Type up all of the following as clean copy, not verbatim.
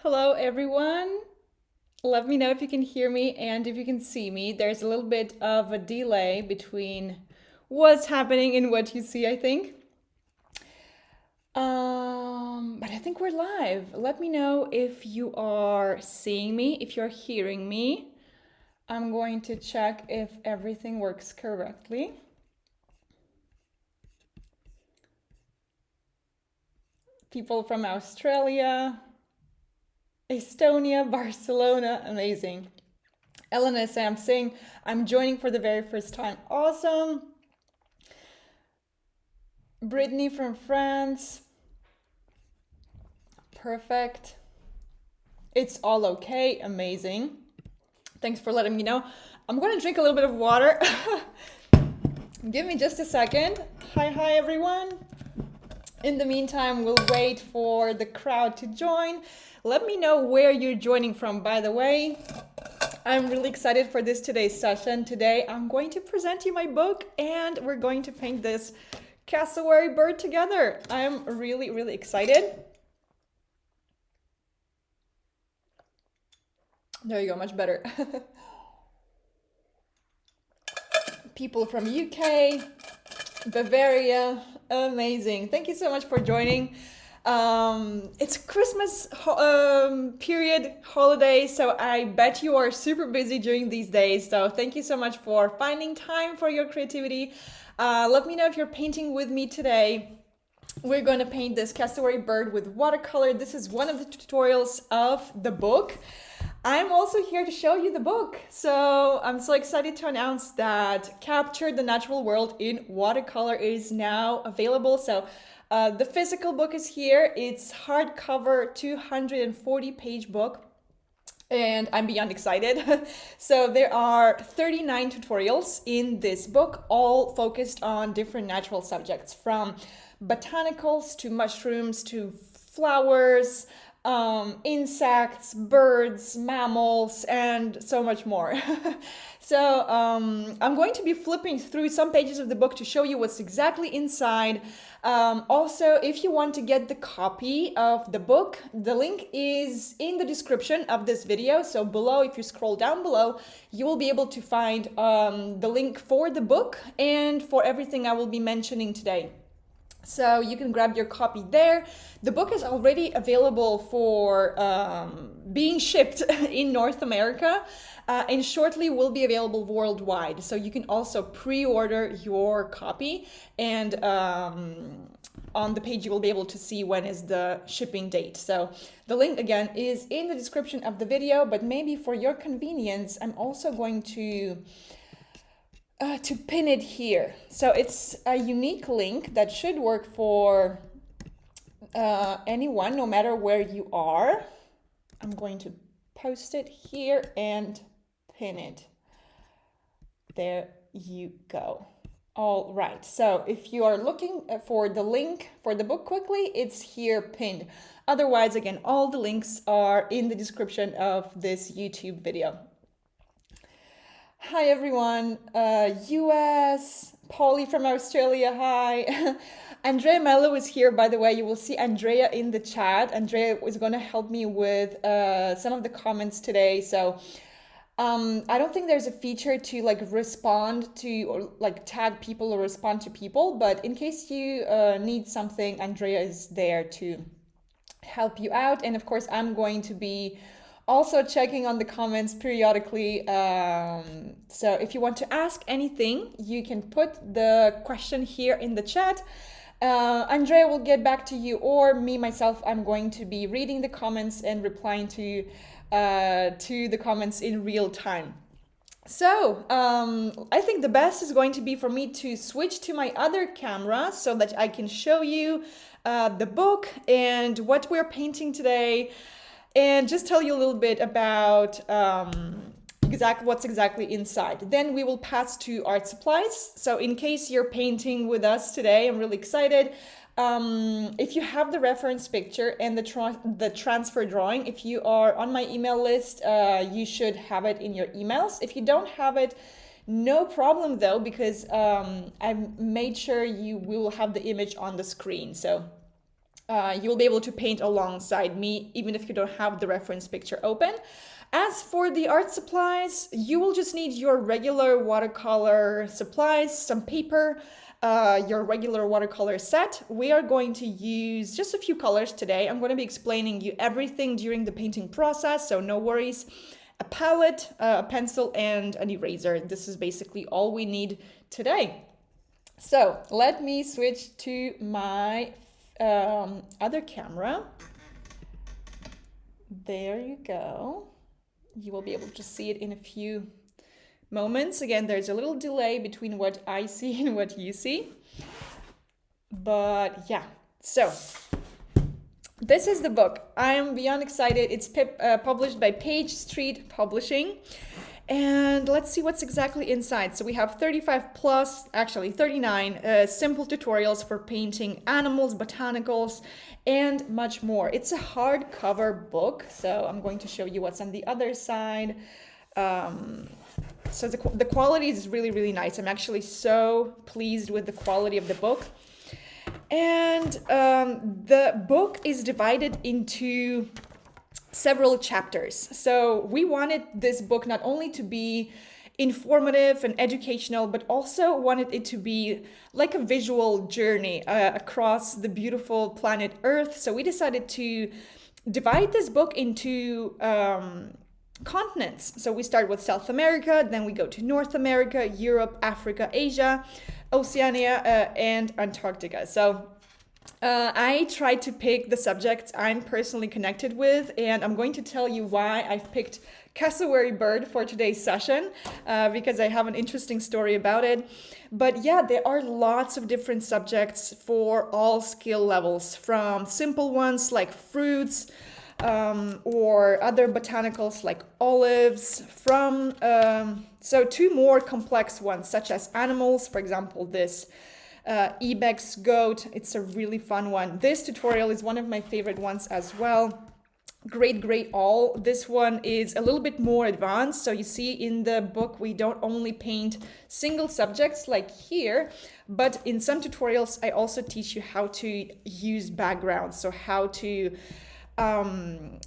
Hello, everyone. Let me know if you can hear me and if you can see me. There's a little bit of a delay between what's happening and what you see, I think. But I think we're live. Let me know if you are seeing me, if you're hearing me. I'm going to check if everything works correctly. People from Australia, Estonia, Barcelona, amazing. Elena Sam saying, I'm joining for the very first time. Awesome. Brittany from France. Perfect. It's all okay. Amazing. Thanks for letting me know. I'm going to drink a little bit of water. Give me just a second. Hi, everyone. In the meantime, we'll wait for the crowd to join. Let me know where you're joining from, by the way. I'm really excited for today's session. Today, I'm going to present you my book and we're going to paint this cassowary bird together. I'm really excited. There you go, much better. People from UK, Bavaria, amazing. Thank you so much for joining. It's Christmas period holiday, so I bet you are super busy during these days. So thank you so much for finding time for your creativity. Let me know if you're painting with me today. We're going to paint this cassowary bird with watercolor. This is one of the tutorials of the book. I'm also here to show you the book. So I'm so excited to announce that Capture the Natural World in Watercolor is now available. So the physical book is here. It's hardcover, 240-page book. And I'm beyond excited. So there are 39 tutorials in this book, all focused on different natural subjects, from botanicals to mushrooms to flowers, insects, birds, mammals, and so much more. So I'm going to be flipping through some pages of the book to show you what's exactly inside. Also, if you want to get the copy of the book, the link is in the description of this video. So below, if you scroll down below, you will be able to find the link for the book and for everything I will be mentioning today. So you can grab your copy there. The book is already available for being shipped in North America and shortly will be available worldwide. So you can also pre-order your copy, and on the page you will be able to see when is the shipping date. So the link again is in the description of the video, but maybe for your convenience, I'm also going to pin it here. So it's a unique link that should work for anyone, no matter where you are. I'm going to post it here and pin it. There you go. All right, so if you are looking for the link for the book quickly, it's here pinned. Otherwise, again, all the links are in the description of this YouTube video. Hi everyone, US, Polly from Australia, hi. Andrea Mello is here, by the way. You will see Andrea in the chat. Andrea is going to help me with some of the comments today. So I don't think there's a feature to like respond to or like tag people or respond to people, but in case you need something, Andrea is there to help you out. And of course, I'm going to be also checking on the comments periodically. So if you want to ask anything, you can put the question here in the chat. Andrea will get back to you, or me myself, I'm going to be reading the comments and replying to the comments in real time. So I think the best is going to be for me to switch to my other camera so that I can show you the book and what we're painting today, and just tell you a little bit about what's exactly inside. Then we will pass to art supplies. So in case you're painting with us today, I'm really excited. If you have the reference picture and the transfer drawing, if you are on my email list, you should have it in your emails. If you don't have it, no problem though, because I've made sure we will have the image on the screen. So you will be able to paint alongside me, even if you don't have the reference picture open. As for the art supplies, you will just need your regular watercolor supplies, some paper, your regular watercolor set. We are going to use just a few colors today. I'm going to be explaining you everything during the painting process, so no worries. A palette, a pencil, and an eraser. This is basically all we need today. So let me switch to my other camera. There you go. You will be able to see it in a few moments. Again, there's a little delay between what I see and what you see. But yeah, so this is the book. I'm beyond excited. It's published by Page Street Publishing. And let's see what's exactly inside. So we have 35 plus, actually 39 simple tutorials for painting animals, botanicals, and much more. It's a hardcover book, so I'm going to show you what's on the other side. So the quality is really, really nice. I'm actually so pleased with the quality of the book. And the book is divided into several chapters. So we wanted this book not only to be informative and educational, but also wanted it to be like a visual journey across the beautiful planet Earth. So we decided to divide this book into continents. So we start with South America, then we go to North America, Europe, Africa, Asia, Oceania, and Antarctica. So I tried to pick the subjects I'm personally connected with, and I'm going to tell you why I've picked Cassowary bird for today's session, because I have an interesting story about it. But yeah, there are lots of different subjects for all skill levels, from simple ones like fruits, or other botanicals like olives, from so to more complex ones such as animals, for example, this ibex goat. It's a really fun one. This tutorial is one of my favorite ones as well. Great Gray Owl. This one is a little bit more advanced. So you see in the book, we don't only paint single subjects like here, but in some tutorials, I also teach you how to use backgrounds. So how to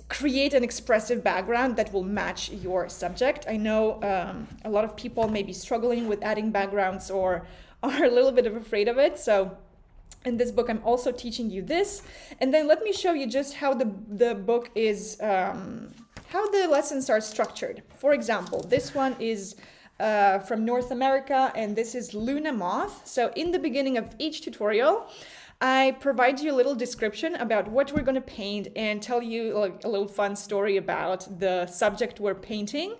create an expressive background that will match your subject. I know a lot of people may be struggling with adding backgrounds or are a little bit afraid of it. So in this book, I'm also teaching you this. And then let me show you just how the book is, how the lessons are structured. For example, this one is from North America, and this is Luna Moth. So in the beginning of each tutorial, I provide you a little description about what we're going to paint and tell you like a little fun story about the subject we're painting.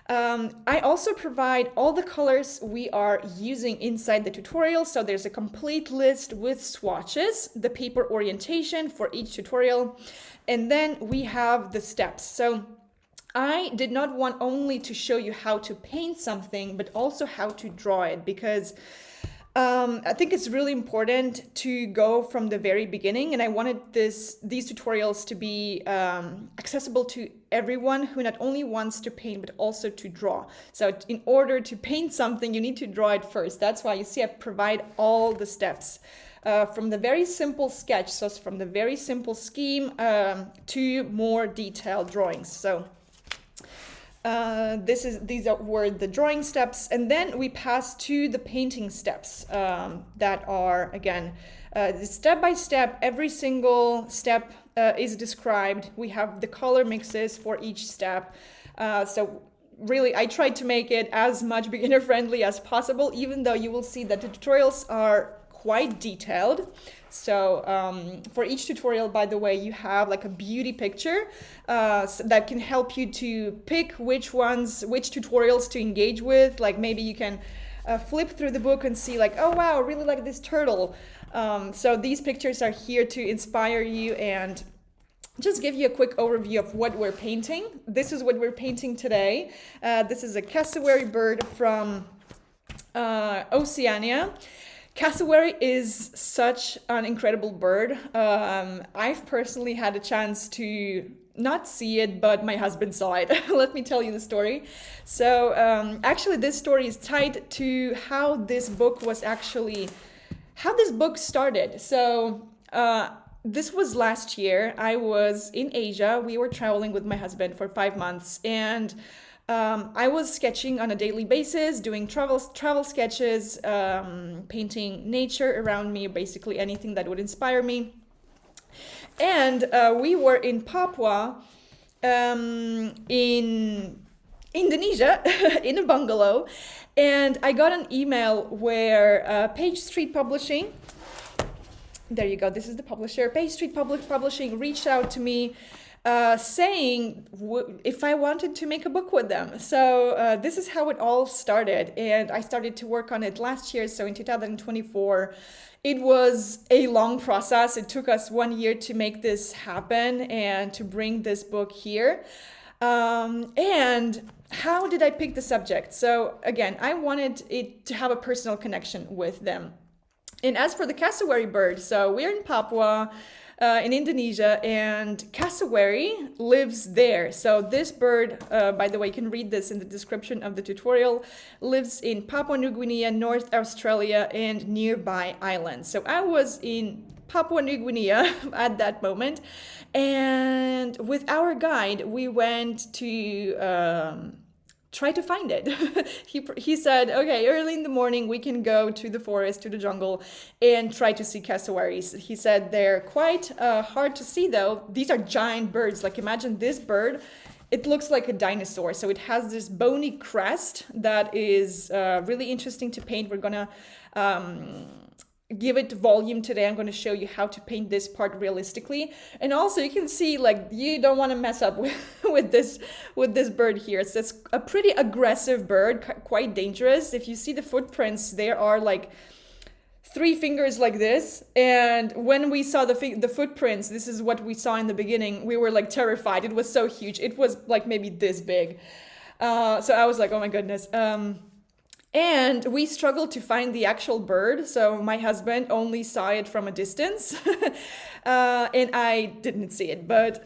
I also provide all the colors we are using inside the tutorial. So there's a complete list with swatches, the paper orientation for each tutorial, and then we have the steps. So I did not want only to show you how to paint something, but also how to draw it, because I think it's really important to go from the very beginning, and I wanted these tutorials to be accessible to everyone who not only wants to paint but also to draw. So in order to paint something, you need to draw it first. That's why you see I provide all the steps from the very simple sketch, so from the very simple scheme to more detailed drawings. So these were the drawing steps, and then we pass to the painting steps that are, again, step by step. Every single step is described. We have the color mixes for each step. So really, I tried to make it as much beginner friendly as possible, even though you will see that the tutorials are quite detailed. So for each tutorial, by the way, you have like a beauty picture that can help you to pick which tutorials to engage with. Like maybe you can flip through the book and see like, oh wow, I really like this turtle. So these pictures are here to inspire you and just give you a quick overview of what we're painting. This is what we're painting today. This is a cassowary bird from Oceania. Cassowary is such an incredible bird. I've personally had a chance to not see it, but my husband saw it. Let me tell you the story. So actually this story is tied to how this book started. So this was last year. I was in Asia. We were traveling with my husband for 5 months, and I was sketching on a daily basis, doing travel sketches, painting nature around me, basically anything that would inspire me. And we were in Papua, in Indonesia, in a bungalow, and I got an email where Page Street Publishing, there you go, this is the publisher, Page Street Publishing reached out to me saying if I wanted to make a book with them. So this is how it all started, and I started to work on it last year, so in 2024. It was a long process. It took us 1 year to make this happen and to bring this book here. And how did I pick the subject? So again, I wanted it to have a personal connection with them. And as for the cassowary bird, so we're in Papua, in Indonesia, and cassowary lives there. So this bird, by the way, you can read this in the description of the tutorial, lives in Papua New Guinea, North Australia, and nearby islands. So I was in Papua New Guinea at that moment, and with our guide, we went to try to find it. He said, okay, early in the morning we can go to the forest, to the jungle, and try to see cassowaries. He said they're quite hard to see though. These are giant birds. Like imagine this bird, it looks like a dinosaur. So it has this bony crest that is really interesting to paint. We're gonna give it volume today. I'm going to show you how to paint this part realistically, and also you can see like you don't want to mess up with this bird here. So it's a pretty aggressive bird, quite dangerous. If you see the footprints, there are like 3 fingers like this, and when we saw the footprints, this is what we saw in the beginning, we were like terrified. It was so huge. It was like maybe this big. So I was like, oh my goodness. And we struggled to find the actual bird. So my husband only saw it from a distance and I didn't see it. But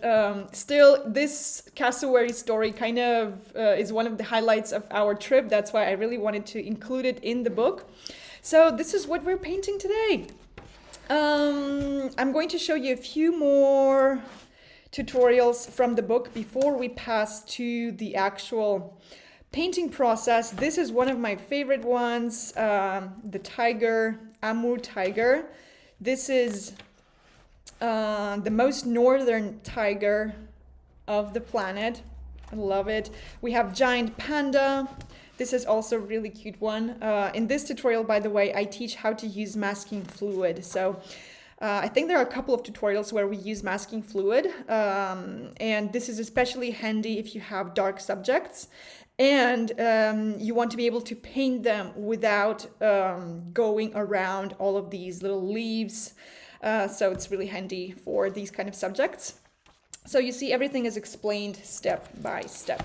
still, this cassowary story kind of is one of the highlights of our trip. That's why I really wanted to include it in the book. So this is what we're painting today. I'm going to show you a few more tutorials from the book before we pass to the actual painting process. This is one of my favorite ones, the tiger, Amur tiger. This is the most northern tiger of the planet. I love it. We have giant panda. This is also a really cute one. In this tutorial, by the way, I teach how to use masking fluid. So I think there are a couple of tutorials where we use masking fluid, and this is especially handy if you have dark subjects and you want to be able to paint them without going around all of these little leaves. So it's really handy for these kind of subjects. So you see everything is explained step by step.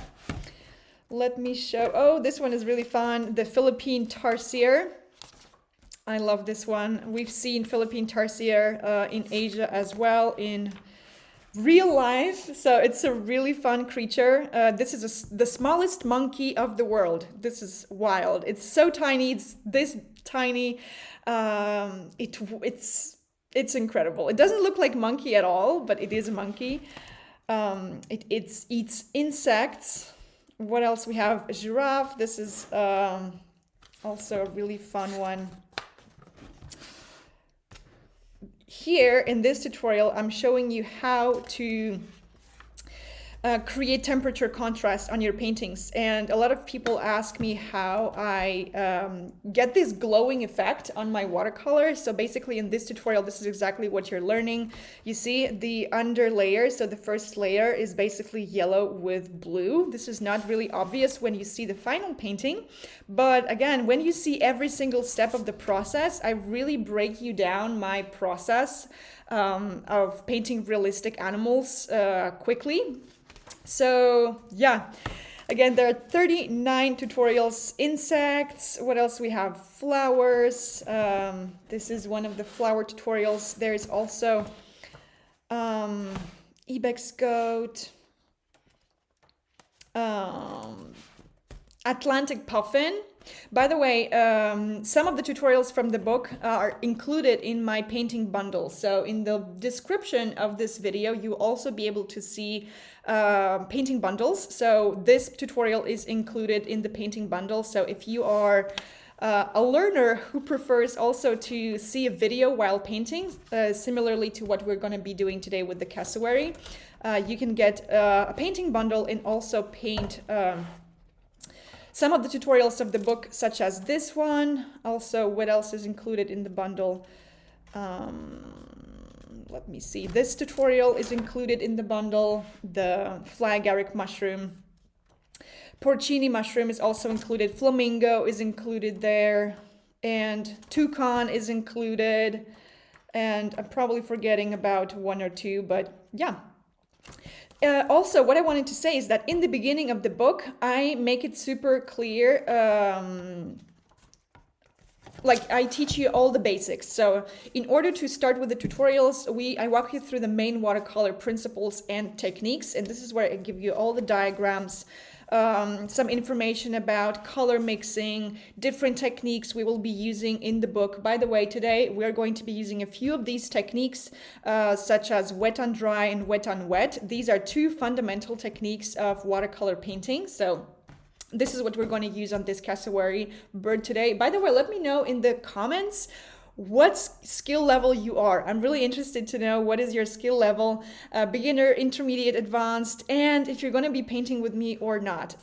Let me show, oh, this one is really fun. The Philippine tarsier. I love this one. We've seen Philippine tarsier in Asia as well in real life. So it's a really fun creature. This is the smallest monkey of the world. This is wild. It's so tiny. It's this tiny. It's incredible. It doesn't look like monkey at all, but it is a monkey. It eats insects. What else we have? A giraffe. This is also a really fun one. Here in this tutorial, I'm showing you how to create temperature contrast on your paintings. And a lot of people ask me how I get this glowing effect on my watercolor. So basically in this tutorial, this is exactly what you're learning. You see the under layer. So the first layer is basically yellow with blue. This is not really obvious when you see the final painting. But again, when you see every single step of the process, I really break you down my process of painting realistic animals quickly. So yeah, again, there are 39 tutorials. Insects, what else we have? Flowers. This is one of the flower tutorials. There's also ibex goat, Atlantic puffin. By the way, some of the tutorials from the book are included in my painting bundle. So in the description of this video, you'll also be able to see painting bundles. So this tutorial is included in the painting bundle. So if you are a learner who prefers also to see a video while painting, similarly to what we're going to be doing today with the Cassowary, you can get a painting bundle and also paint some of the tutorials of the book, such as this one. Also, what else is included in the bundle? Let me see. This tutorial is included in the bundle. The fly agaric mushroom. Porcini mushroom is also included. Flamingo is included there. And toucan is included. And I'm probably forgetting about one or two, but yeah. Also, what I wanted to say is that in the beginning of the book, I make it super clear, like I teach you all the basics. So in order to start with the tutorials, I walk you through the main watercolor principles and techniques. And this is where I give you all the diagrams, some information about color mixing, different techniques we will be using in the book. By the way, today we are going to be using a few of these techniques, such as wet on dry and wet on wet. These are two fundamental techniques of watercolor painting. So this is what we're going to use on this cassowary bird today. By the way, let me know in the comments what skill level you are. I'm really interested to know what is your skill level, beginner, intermediate, advanced, and if you're going to be painting with me or not.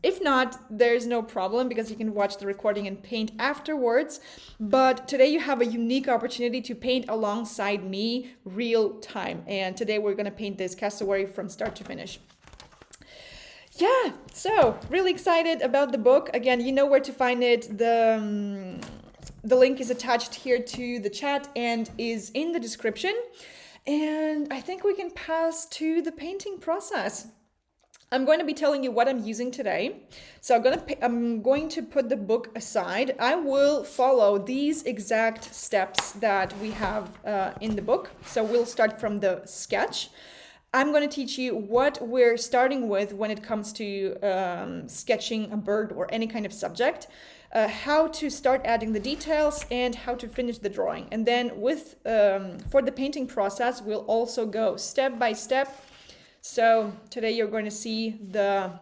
If not, there's no problem because you can watch the recording and paint afterwards. But today you have a unique opportunity to paint alongside me real time. And today we're going to paint this cassowary from start to finish. Yeah, so really excited about the book. Again, you know where to find it. The link is attached here to the chat and is in the description. And I think we can pass to the painting process. I'm going to be telling you what I'm using today. So I'm going to put the book aside. I will follow these exact steps that we have in the book. So we'll start from the sketch. I'm going to teach you what we're starting with when it comes to sketching a bird or any kind of subject. How to start adding the details and how to finish the drawing. And then for the painting process, we'll also go step by step. So today you're going to see the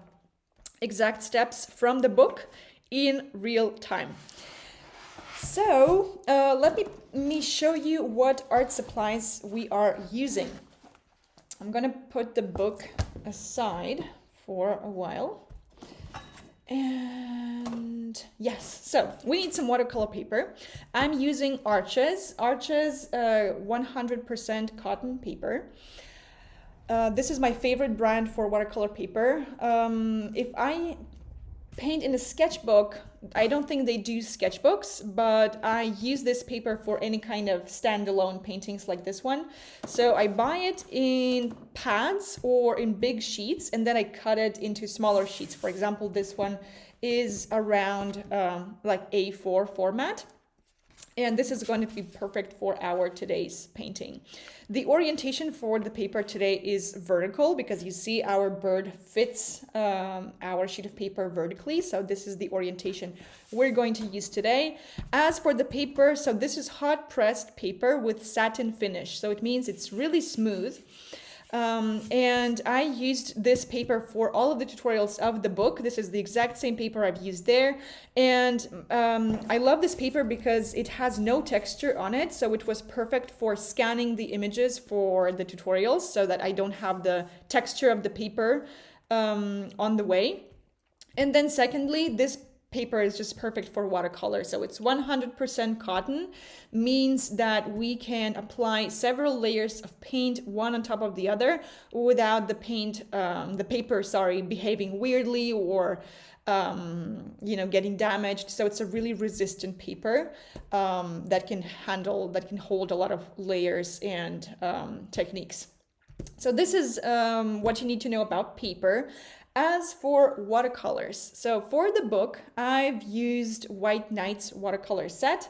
exact steps from the book in real time. So let me show you what art supplies we are using. I'm going to put the book aside for a while. And yes, so we need some watercolor paper. I'm using Arches 100% cotton paper. This is my favorite brand for watercolor paper. If I paint in a sketchbook, I don't think they do sketchbooks, but I use this paper for any kind of standalone paintings like this one. So I buy it in pads or in big sheets, and then I cut it into smaller sheets. For example, this one is around like A4 format. And this is going to be perfect for our today's painting. The orientation for the paper today is vertical because you see our bird fits our sheet of paper vertically. So this is the orientation we're going to use today. As for the paper, so this is hot pressed paper with satin finish. So it means it's really smooth. And I used this paper for all of the tutorials of the book. This is the exact same paper I've used there. And I love this paper because it has no texture on it. So it was perfect for scanning the images for the tutorials so that I don't have the texture of the paper on the way. And then secondly, this paper is just perfect for watercolor. So it's 100% cotton, means that we can apply several layers of paint one on top of the other without the paper behaving weirdly or getting damaged. So it's a really resistant paper that can hold a lot of layers and techniques. So this is what you need to know about paper. As for watercolors, so for the book, I've used White Nights watercolor set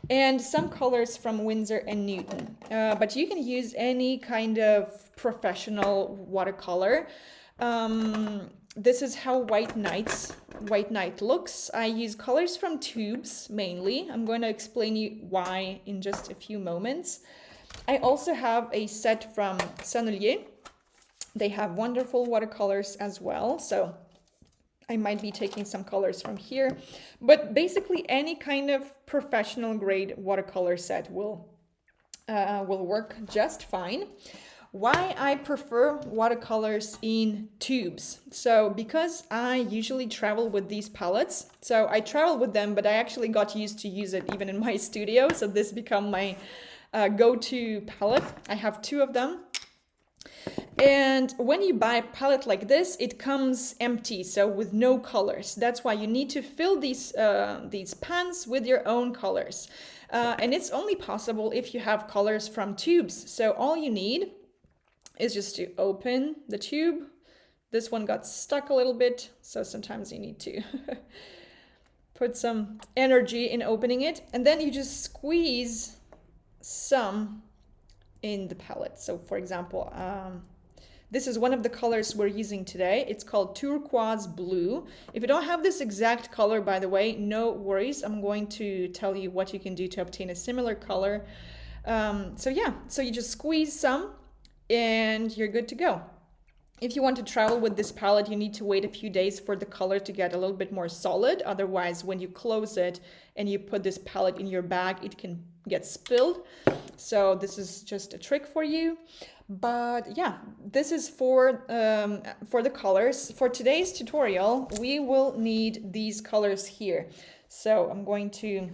and some colors from Winsor and Newton, but you can use any kind of professional watercolor. this is how White Night looks. I use colors from tubes mainly. I'm going to explain you why in just a few moments. I also have a set from Sennelier. They have wonderful watercolors as well, so I might be taking some colors from here, but basically any kind of professional grade watercolor set will work just fine. Why I prefer watercolors in tubes? So because I usually travel with these palettes, so I travel with them, but I actually got used to use it even in my studio, so this become my go-to palette. I have 2 of them. And when you buy a palette like this, it comes empty, so with no colors. That's why you need to fill these pans with your own colors. And it's only possible if you have colors from tubes. So all you need is just to open the tube. This one got stuck a little bit, so sometimes you need to put some energy in opening it. And then you just squeeze some in the palette. So for example, this is one of the colors we're using today. It's called turquoise blue. If you don't have this exact color, by the way, no worries. I'm going to tell you what you can do to obtain a similar color. So you just squeeze some and you're good to go. If you want to travel with this palette, you need to wait a few days for the color to get a little bit more solid. Otherwise, when you close it and you put this palette in your bag, it can get spilled. So this is just a trick for you. But yeah, this is for the colors. For today's tutorial, we will need these colors here. So I'm going to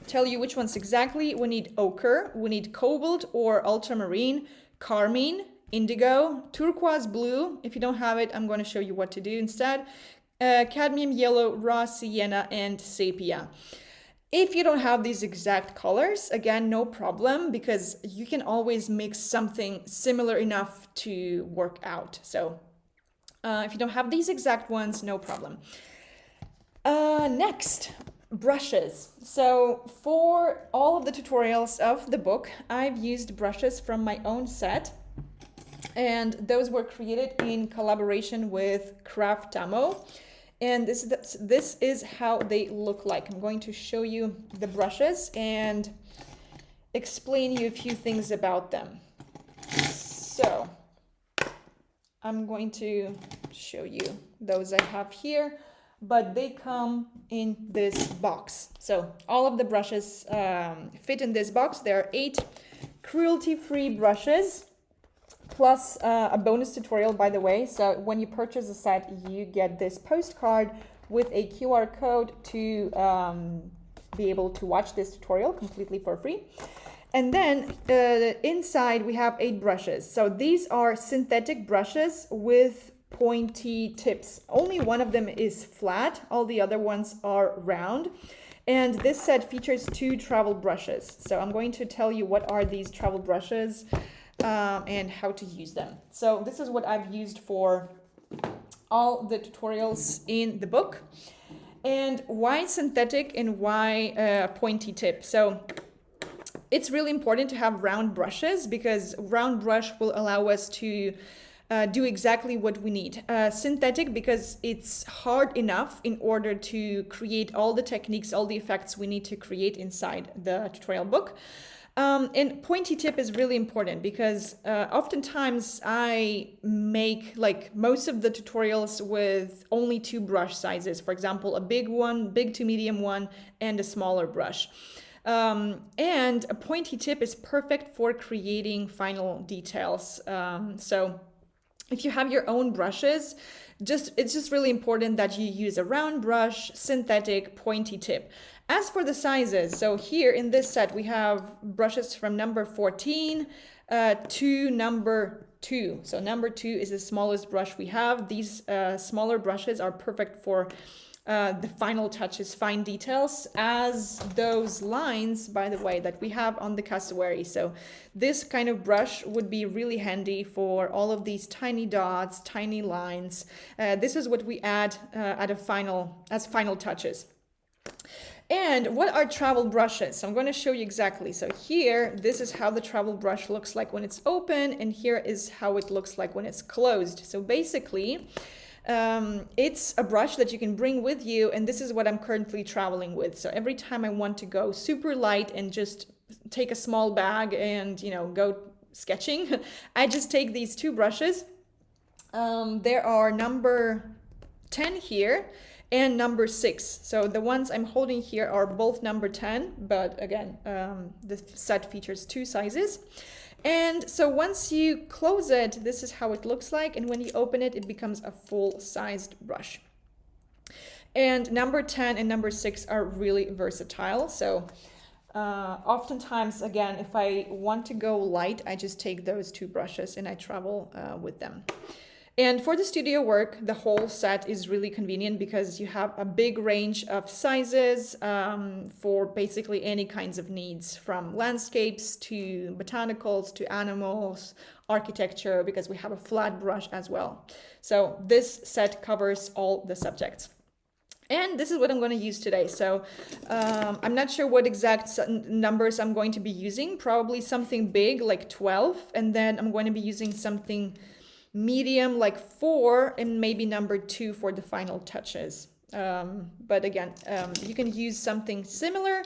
tell you which ones exactly. We need ochre, we need cobalt or ultramarine, carmine, indigo, turquoise blue. If you don't have it, I'm going to show you what to do instead. Cadmium yellow, raw sienna, and sepia. If you don't have these exact colors, again, no problem, because you can always mix something similar enough to work out. So if you don't have these exact ones, no problem. Next, brushes. So for all of the tutorials of the book, I've used brushes from my own set. And those were created in collaboration with Craftamo. And this is how they look like. I'm going to show you the brushes and explain you a few things about them. So I'm going to show you those I have here, but they come in this box. So all of the brushes fit in this box. There are 8 cruelty-free brushes. Plus a bonus tutorial, by the way. So when you purchase a set, you get this postcard with a QR code to be able to watch this tutorial completely for free. And then inside we have 8 brushes. So these are synthetic brushes with pointy tips. Only one of them is flat. All the other ones are round. And this set features 2 travel brushes. So I'm going to tell you what are these travel brushes and how to use them. So this is what I've used for all the tutorials in the book. And why synthetic and why pointy tip? So it's really important to have round brushes because round brush will allow us to do exactly what we need. Synthetic because it's hard enough in order to create all the techniques, all the effects we need to create inside the tutorial book. And pointy tip is really important because oftentimes I make like most of the tutorials with only 2 brush sizes. For example, a big one, big to medium one, and a smaller brush. And a pointy tip is perfect for creating final details. So if you have your own brushes, it's just really important that you use a round brush, synthetic, pointy tip. As for the sizes, so here in this set, we have brushes from number 14 to number 2. So number 2 is the smallest brush we have. These smaller brushes are perfect for the final touches, fine details, as those lines, by the way, that we have on the Cassowary. So this kind of brush would be really handy for all of these tiny dots, tiny lines. This is what we add as final touches. And what are travel brushes? So I'm going to show you exactly. So here, this is how the travel brush looks like when it's open, and here is how it looks like when it's closed. So basically, It's a brush that you can bring with you, and this is what I'm currently traveling with. So every time I want to go super light and just take a small bag and, you know, go sketching, I just take these two brushes. There are number 10 here and number 6. So the ones I'm holding here are both number 10, but again, the set features 2 sizes. And so once you close it, this is how it looks like. And when you open it, it becomes a full-sized brush. And number 10 and number 6 are really versatile. So oftentimes, again, if I want to go light, I just take those 2 brushes and I travel with them. And for the studio work, the whole set is really convenient because you have a big range of sizes for basically any kinds of needs, from landscapes to botanicals to animals, architecture, because we have a flat brush as well. So this set covers all the subjects. And this is what I'm going to use today. So I'm not sure what exact numbers I'm going to be using, probably something big like 12, and then I'm going to be using something medium like 4 and maybe number 2 for the final touches. But again, you can use something similar.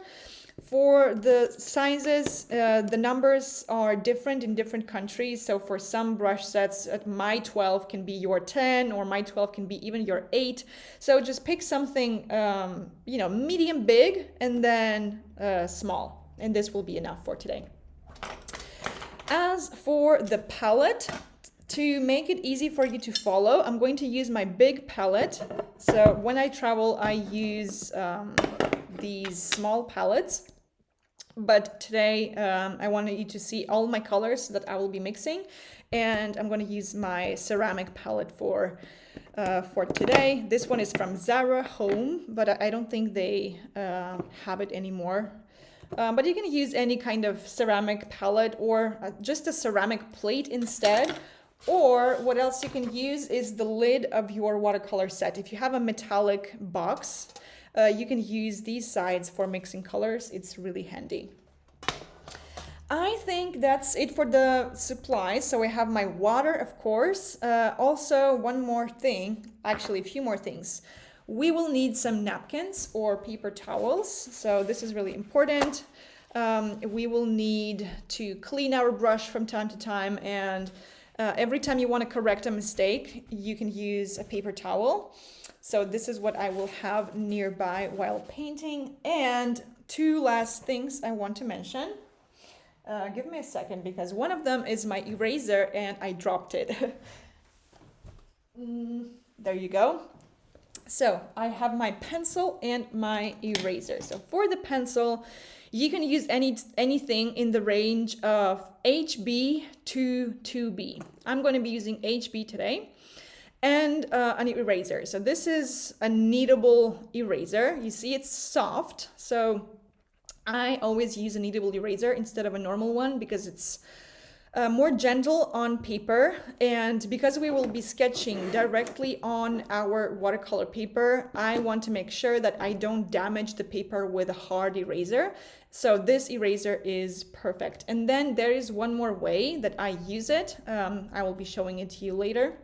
For the sizes, the numbers are different in different countries. So for some brush sets, my 12 can be your 10, or my 12 can be even your 8. So just pick something, you know, medium big and then small. And this will be enough for today. As for the palette, to make it easy for you to follow, I'm going to use my big palette. So when I travel, I use these small palettes. But today, I wanted you to see all my colors that I will be mixing. And I'm going to use my ceramic palette for today. This one is from Zara Home, but I don't think they have it anymore. But you can use any kind of ceramic palette or just a ceramic plate instead. Or what else you can use is the lid of your watercolor set. If you have a metallic box, you can use these sides for mixing colors. It's really handy. I think that's it for the supplies. So I have my water, of course. Also, one more thing, actually a few more things. We will need some napkins or paper towels. So this is really important. We will need to clean our brush from time to time, and every time you want to correct a mistake, you can use a paper towel. So this is what I will have nearby while painting. And 2 last things I want to mention. Give me a second, because one of them is my eraser and I dropped it. There you go. So I have my pencil and my eraser. So for the pencil, you can use anything in the range of HB to 2B. I'm going to be using HB today. And an eraser. So this is a kneadable eraser. You see it's soft. So I always use a kneadable eraser instead of a normal one because it's more gentle on paper. And because we will be sketching directly on our watercolor paper, I want to make sure that I don't damage the paper with a hard eraser. So this eraser is perfect. And then there is one more way that I use it. I will be showing it to you later.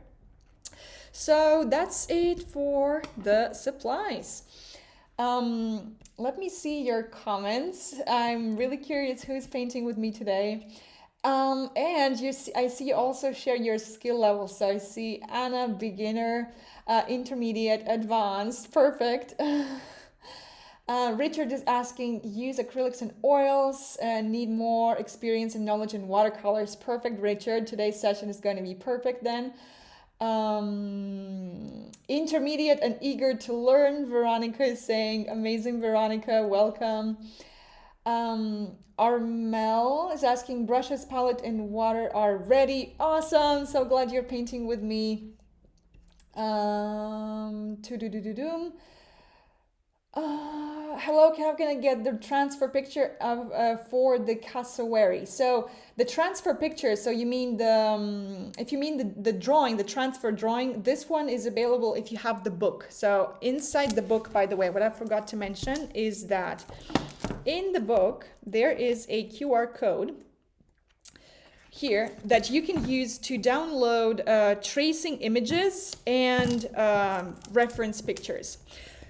So that's it for the supplies. Let me see your comments. I'm really curious who's painting with me today. And I see you also share your skill levels. So I see Anna, beginner, intermediate, advanced, perfect. Richard is asking, use acrylics and oils, need more experience and knowledge in watercolors. Perfect, Richard. Today's session is going to be perfect then. Intermediate and eager to learn, Veronica is saying. Amazing, Veronica, welcome. Armel is asking, brushes, palette, and water are ready. Awesome, so glad you're painting with me. Hello, how can I get the transfer picture of for the Cassowary? So the transfer picture, so you mean the if you mean the drawing, the transfer drawing, this one is available if you have the book. So inside the book, by the way, what I forgot to mention is that in the book there is a QR code. here that you can use to download tracing images and reference pictures.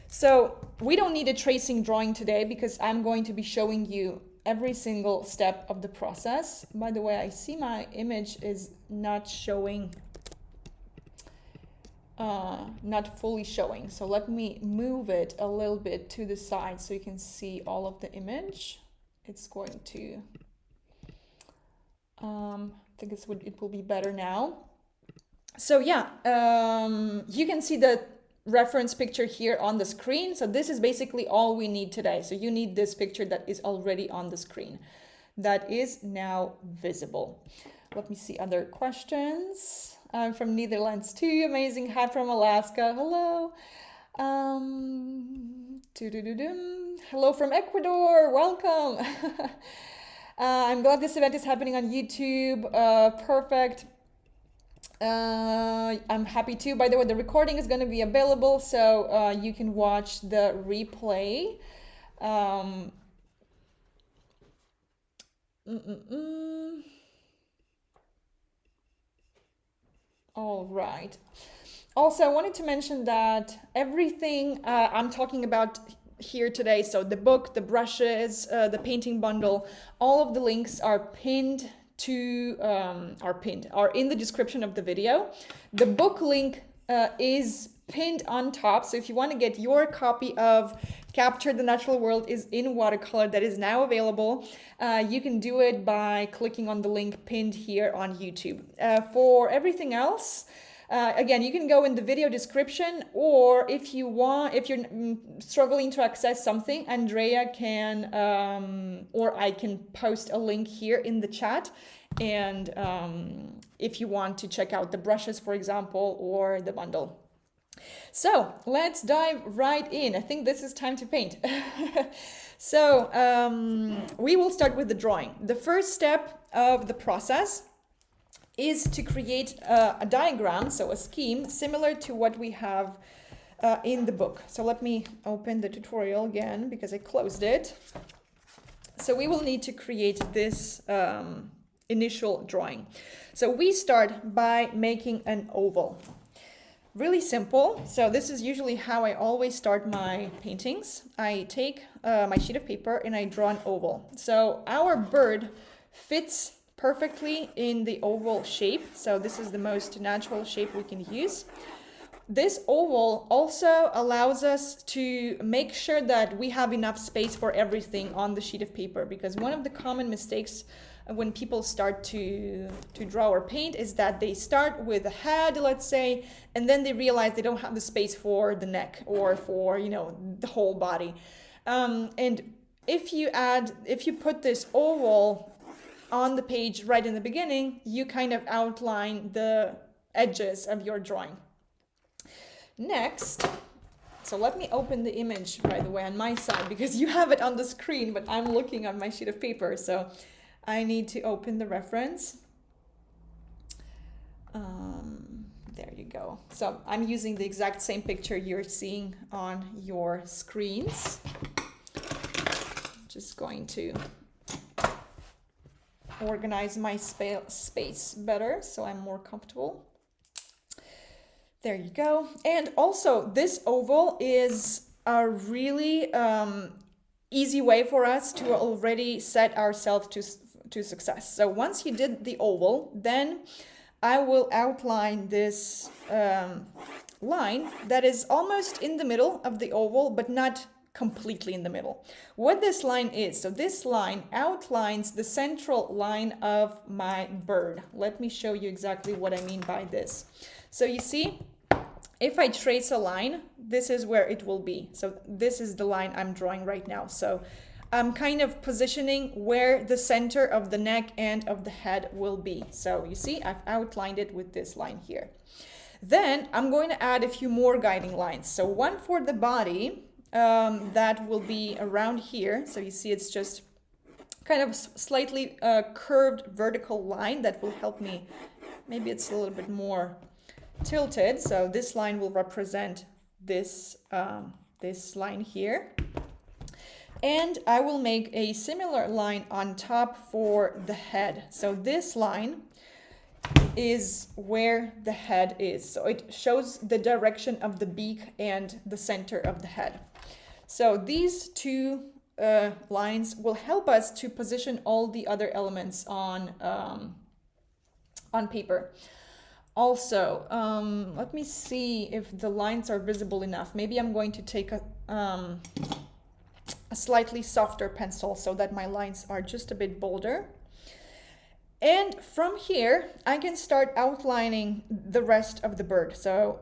So we don't need a tracing drawing today because I'm going to be showing you every single step of the process. By the way, I see my image is not showing, not fully showing. So let me move it a little bit to the side so you can see all of the image. It's going to, I think it will be better now. So yeah, you can see the reference picture here on the screen. So this is basically all we need today. So you need this picture that is already on the screen. That is now visible. Let me see other questions. I'm from Netherlands too. Amazing. Hi from Alaska. Hello. Hello from Ecuador. Welcome. I'm glad this event is happening on YouTube. Perfect. I'm happy too. By the way, the recording is going to be available, so you can watch the replay. All right. Also, I wanted to mention that everything I'm talking about here today, so the book, the brushes, the painting bundle, all of the links are pinned are in the description of the video. The book link is pinned on top, so if you want to get your copy of Capture the Natural World is in watercolor that is now available, you can do it by clicking on the link pinned here on YouTube. For everything else, again, you can go in the video description, or if you're struggling to access something, Andrea can, or I can post a link here in the chat. And if you want to check out the brushes, for example, or the bundle. So let's dive right in. I think this is time to paint. So we will start with the drawing. The first step of the process is to create a diagram, so a scheme similar to what we have in the book. So let me open the tutorial again because I closed it. So we will need to create this initial drawing. So we start by making an oval. Really simple. So this is usually how I always start my paintings. I take my sheet of paper and I draw an oval. So our bird fits perfectly in the oval shape. So this is the most natural shape we can use. This oval also allows us to make sure that we have enough space for everything on the sheet of paper, because one of the common mistakes when people start to draw or paint is that they start with a head, let's say, and then they realize they don't have the space for the neck or for, you know, the whole body. And if you put this oval on the page right in the beginning, you kind of outline the edges of your drawing. Next, so let me open the image, by the way, on my side, because you have it on the screen, but I'm looking on my sheet of paper, so I need to open the reference. There you go. So I'm using the exact same picture you're seeing on your screens. Just going to organize my space better so I'm more comfortable. There you go. And also this oval is a really easy way for us to already set ourselves to success. So once you did the oval, then I will outline this line that is almost in the middle of the oval, but not completely in the middle. What this line is, so this line outlines the central line of my bird. Let me show you exactly what I mean by this. So you see, if I trace a line, this is where it will be. So this is the line I'm drawing right now. So I'm kind of positioning where the center of the neck and of the head will be. So you see, I've outlined it with this line here. Then I'm going to add a few more guiding lines. So one for the body, that will be around here. So you see, it's just kind of slightly curved vertical line that will help me. Maybe it's a little bit more tilted. So this line will represent this, this line here. And I will make a similar line on top for the head. So this line is where the head is. So it shows the direction of the beak and the center of the head. So these two lines will help us to position all the other elements on paper. Also, let me see if the lines are visible enough. Maybe I'm going to take a slightly softer pencil so that my lines are just a bit bolder. And from here, I can start outlining the rest of the bird. So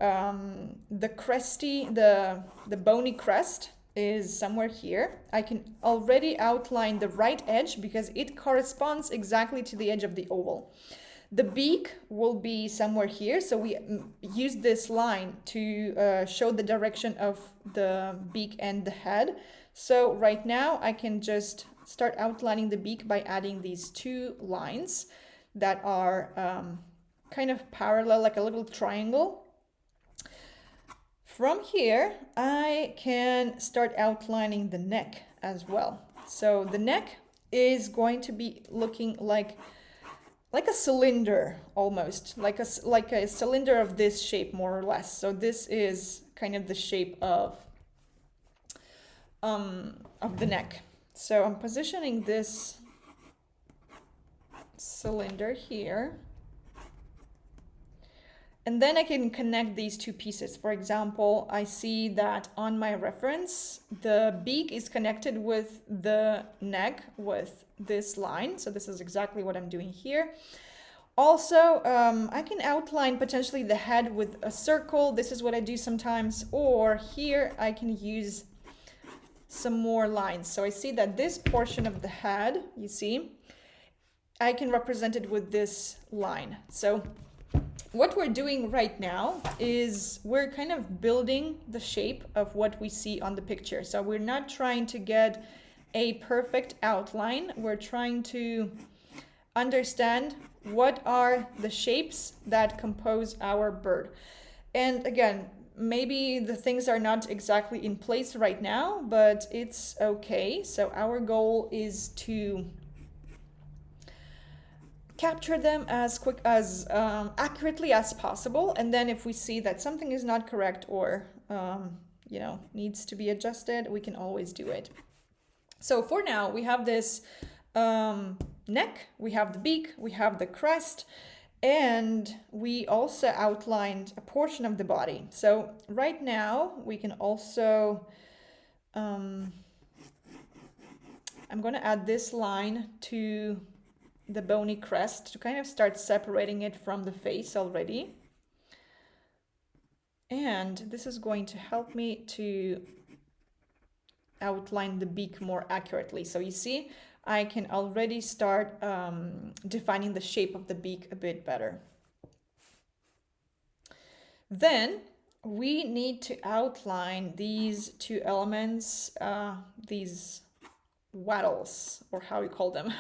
the bony crest is somewhere here. I can already outline the right edge because it corresponds exactly to the edge of the oval. The beak will be somewhere here, so we use this line to show the direction of the beak and the head. So right now I can just start outlining the beak by adding these two lines that are kind of parallel, like a little triangle. From here, I can start outlining the neck as well. So the neck is going to be looking like a cylinder, almost like a cylinder of this shape, more or less. So this is kind of the shape of the neck. So I'm positioning this cylinder here, and then I can connect these two pieces. For example, I see that on my reference, the beak is connected with the neck with this line. So this is exactly what I'm doing here. Also, I can outline potentially the head with a circle. This is what I do sometimes. Or here I can use some more lines. So I see that this portion of the head, you see, I can represent it with this line. So what we're doing right now is we're kind of building the shape of what we see on the picture. So we're not trying to get a perfect outline. We're trying to understand what are the shapes that compose our bird. And again, maybe the things are not exactly in place right now, but it's okay. So our goal is to capture them as accurately as possible, and then if we see that something is not correct or needs to be adjusted, we can always do it. So for now, we have this neck, we have the beak, we have the crest, and we also outlined a portion of the body. So right now we can also I'm going to add this line to the bony crest to kind of start separating it from the face already. And this is going to help me to outline the beak more accurately. So you see, I can already start defining the shape of the beak a bit better. Then we need to outline these two elements, these wattles, or how you call them.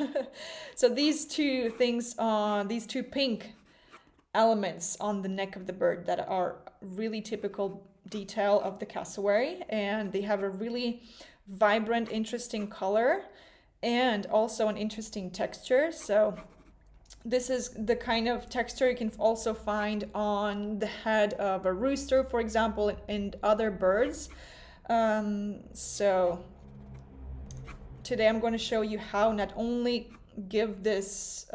So these two things, these two pink elements on the neck of the bird that are really typical detail of the cassowary, and they have a really vibrant, interesting color and also an interesting texture. So this is the kind of texture you can also find on the head of a rooster, for example, and other birds. So today I'm going to show you how not only give this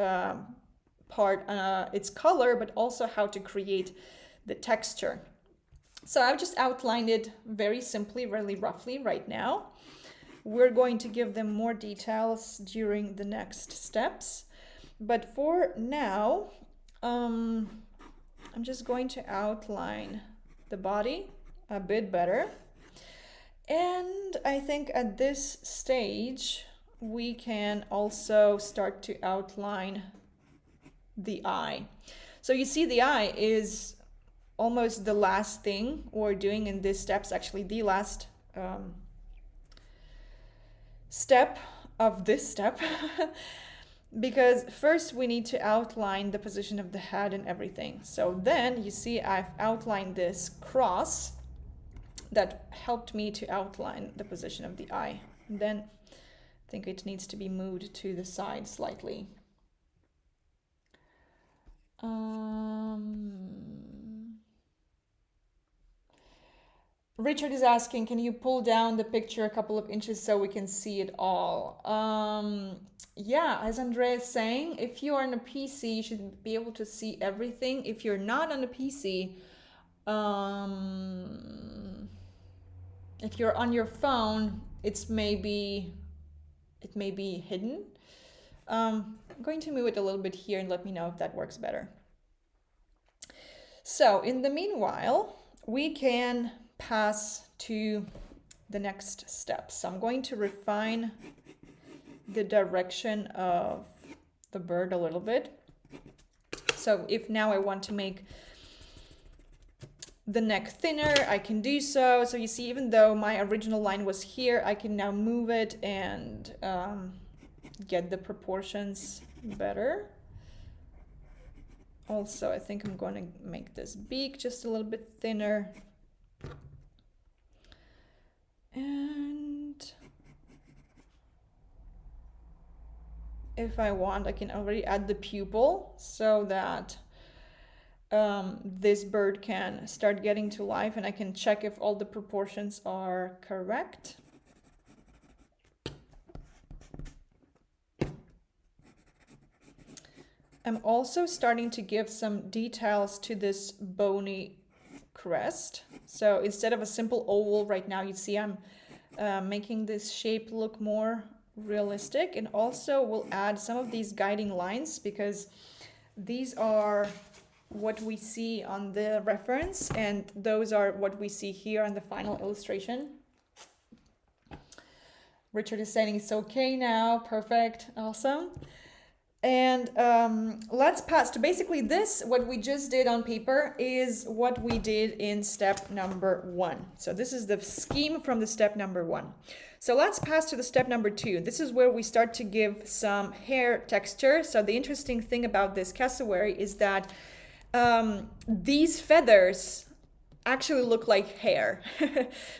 part its color, but also how to create the texture. So I've just outlined it very simply, really roughly right now. We're going to give them more details during the next steps. But for now, I'm just going to outline the body a bit better. And I think at this stage, we can also start to outline the eye. So you see, the eye is almost the last thing we're doing in this steps, actually the last step of this step. Because first we need to outline the position of the head and everything. So then you see I've outlined this cross that helped me to outline the position of the eye. And then I think it needs to be moved to the side slightly. Richard is asking, can you pull down the picture a couple of inches so we can see it all? Yeah, as Andrea is saying, if you are on a PC, you should be able to see everything. If you're not on a PC, if you're on your phone, it may be hidden. I'm going to move it a little bit here and let me know if that works better. So in the meanwhile, we can pass to the next step. So I'm going to refine the direction of the bird a little bit. So if now I want to make the neck thinner, I can do so. So you see, even though my original line was here, I can now move it and get the proportions better. Also, I think I'm going to make this beak just a little bit thinner. And if I want, I can already add the pupil so that this bird can start getting to life, and I can check if all the proportions are correct. I'm also starting to give some details to this bony crest. So instead of a simple oval right now, you see I'm making this shape look more realistic, and also we'll add some of these guiding lines because these are what we see on the reference and those are what we see here on the final illustration. Richard is saying it's okay now. Perfect. Awesome. And let's pass to basically this. What we just did on paper is what we did in step number 1. So this is the scheme from the step number 1. So let's pass to the step number 2. This is where we start to give some hair texture. So the interesting thing about this cassowary is that these feathers actually look like hair.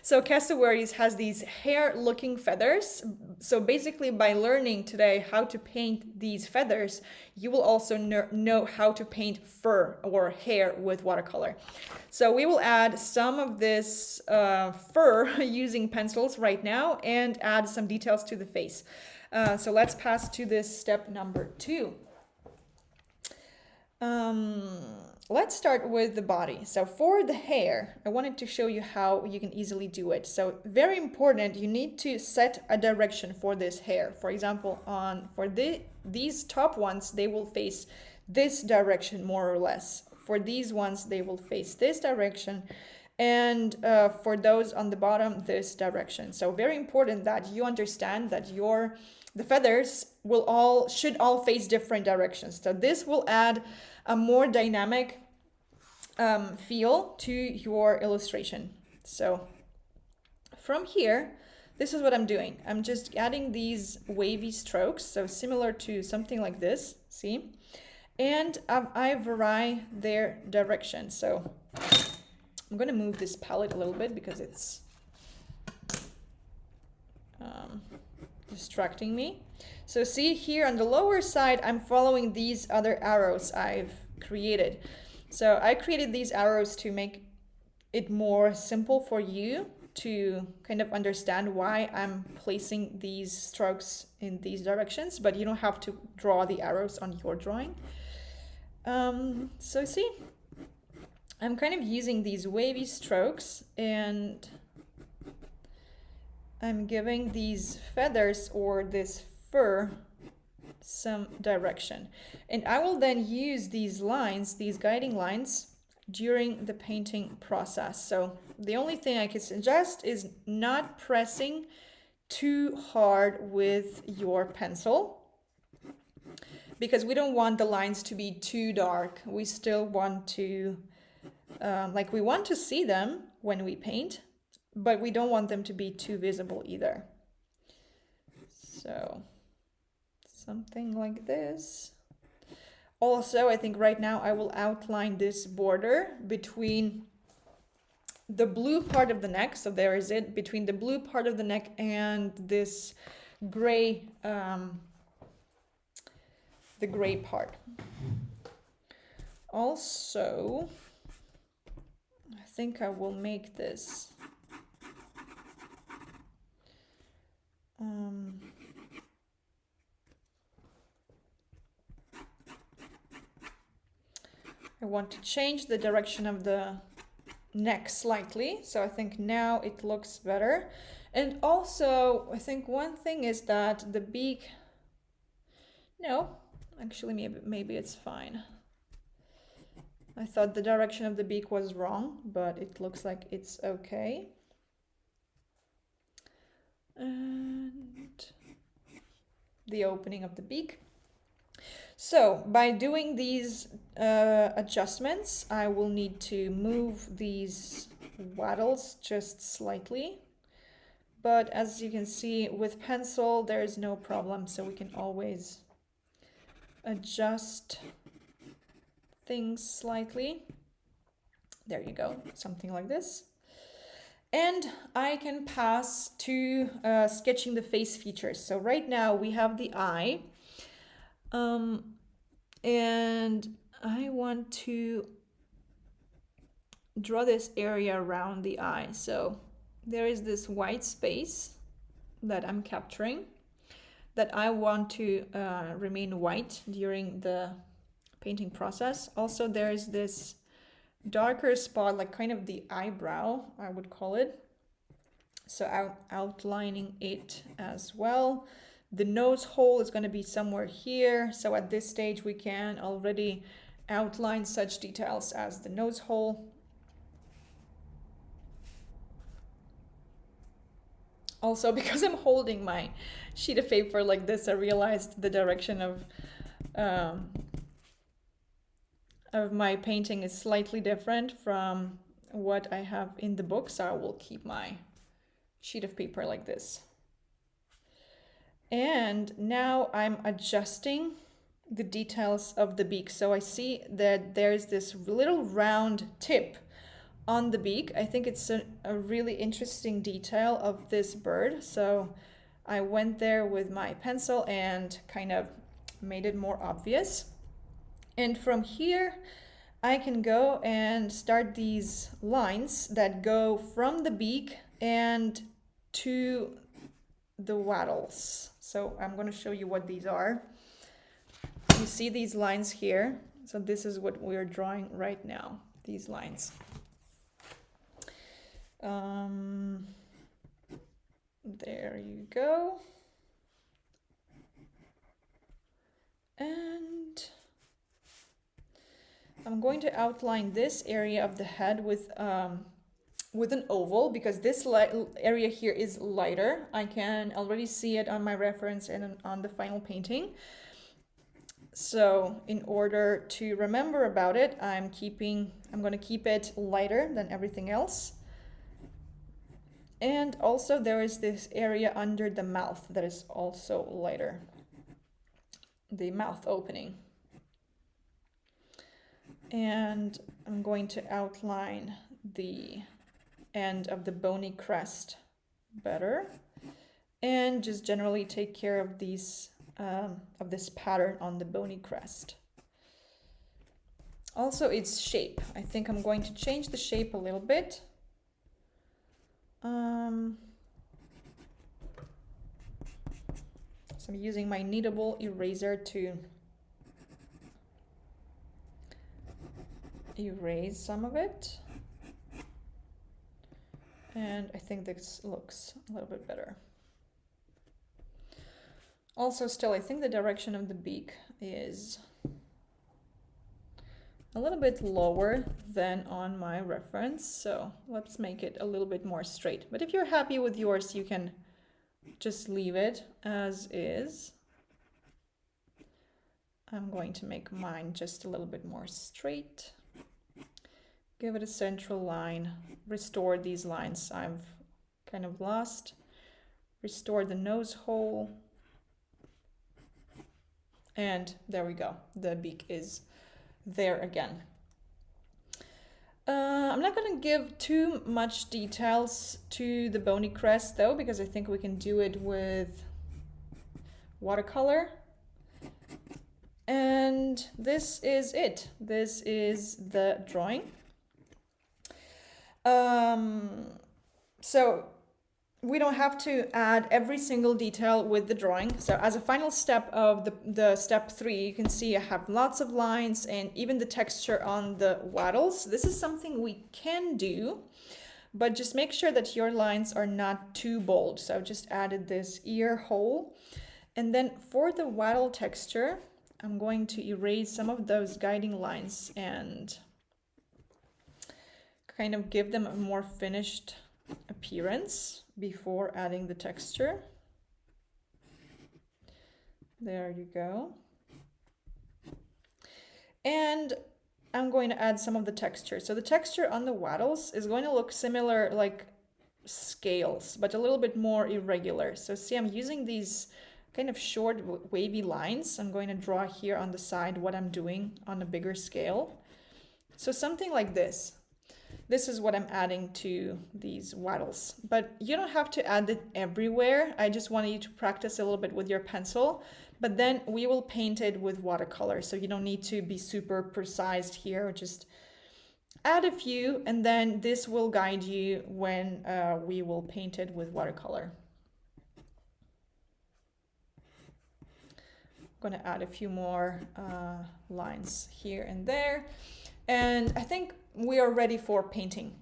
So cassowaries has these hair looking feathers. So basically by learning today how to paint these feathers, you will also know how to paint fur or hair with watercolor. So we will add some of this fur using pencils right now and add some details to the face. So let's pass to this step number 2. Let's start with the body. So for the hair, I wanted to show you how you can easily do it. So very important, you need to set a direction for this hair. For example, for these top ones, they will face this direction more or less. For these ones, they will face this direction. And for those on the bottom, this direction. So very important that you understand that the feathers should all face different directions. So this will add a more dynamic feel to your illustration. So from here, this is what I'm doing. I'm just adding these wavy strokes, so similar to something like this, see? And I vary their direction. So I'm going to move this palette a little bit because it's distracting me. So see here on the lower side, I'm following these other arrows I've created. So I created these arrows to make it more simple for you to kind of understand why I'm placing these strokes in these directions, but you don't have to draw the arrows on your drawing. So see, I'm kind of using these wavy strokes and I'm giving these feathers or this fur some direction. And I will then use these lines, these guiding lines, during the painting process. So the only thing I can suggest is not pressing too hard with your pencil, because we don't want the lines to be too dark. We still want to, we want to see them when we paint, but we don't want them to be too visible either. So something like this. Also, I think right now I will outline this border between the blue part of the neck. So there is it, between the blue part of the neck and this gray, the gray part. Also, I think I will make this I want to change the direction of the neck slightly, so I think now it looks better. And also, I think one thing is that the beak, no, actually maybe it's fine. I thought the direction of the beak was wrong, but it looks like it's okay. And the opening of the beak. So by doing these adjustments, I will need to move these wattles just slightly. But as you can see, with pencil, there is no problem, so we can always adjust things slightly. There you go, something like this. And I can pass to sketching the face features. So right now we have the eye. And I want to draw this area around the eye. So there is this white space that I'm capturing that I want to remain white during the painting process. Also, there is this darker spot, like kind of the eyebrow, I would call it. So I'm outlining it as well. The nose hole is going to be somewhere here. So at this stage, we can already outline such details as the nose hole. Also, because I'm holding my sheet of paper like this, I realized the direction of my painting is slightly different from what I have in the book. So I will keep my sheet of paper like this. And now I'm adjusting the details of the beak. So I see that there's this little round tip on the beak. I think it's a really interesting detail of this bird. So I went there with my pencil and kind of made it more obvious. And from here, I can go and start these lines that go from the beak and to the wattles. So I'm going to show you what these are. You see these lines here. So this is what we're drawing right now, these lines. There you go. And I'm going to outline this area of the head with an oval, because this area here is lighter. I can already see it on my reference and on the final painting. So in order to remember about it, I'm going to keep it lighter than everything else. And also there is this area under the mouth that is also lighter, the mouth opening. And I'm going to outline the end of the bony crest better, and just generally take care of these of this pattern on the bony crest. Also its shape. I think I'm going to change the shape a little bit. So I'm using my kneadable eraser to erase some of it. And I think this looks a little bit better. Also still, I think the direction of the beak is a little bit lower than on my reference. So let's make it a little bit more straight. But if you're happy with yours, you can just leave it as is. I'm going to make mine just a little bit more straight. Give it a central line, restore these lines I've kind of lost, restore the nose hole, and there we go, the beak is there again. I'm not going to give too much details to the bony crest though, because I think we can do it with watercolor. And this is it. This is the drawing. So we don't have to add every single detail with the drawing. So as a final step of the step 3, you can see I have lots of lines and even the texture on the wattles. This is something we can do, but just make sure that your lines are not too bold. So I've just added this ear hole. And then for the wattle texture, I'm going to erase some of those guiding lines and kind of give them a more finished appearance before adding the texture. There you go. And I'm going to add some of the texture. So the texture on the wattles is going to look similar like scales, but a little bit more irregular. So see, I'm using these kind of short wavy lines. I'm going to draw here on the side what I'm doing on a bigger scale. So something like this. This is what I'm adding to these wattles, but you don't have to add it everywhere. I just wanted you to practice a little bit with your pencil, but then we will paint it with watercolor. So you don't need to be super precise here. Just add a few, and then this will guide you when we will paint it with watercolor. I'm going to add a few more lines here and there. And I think we are ready for painting.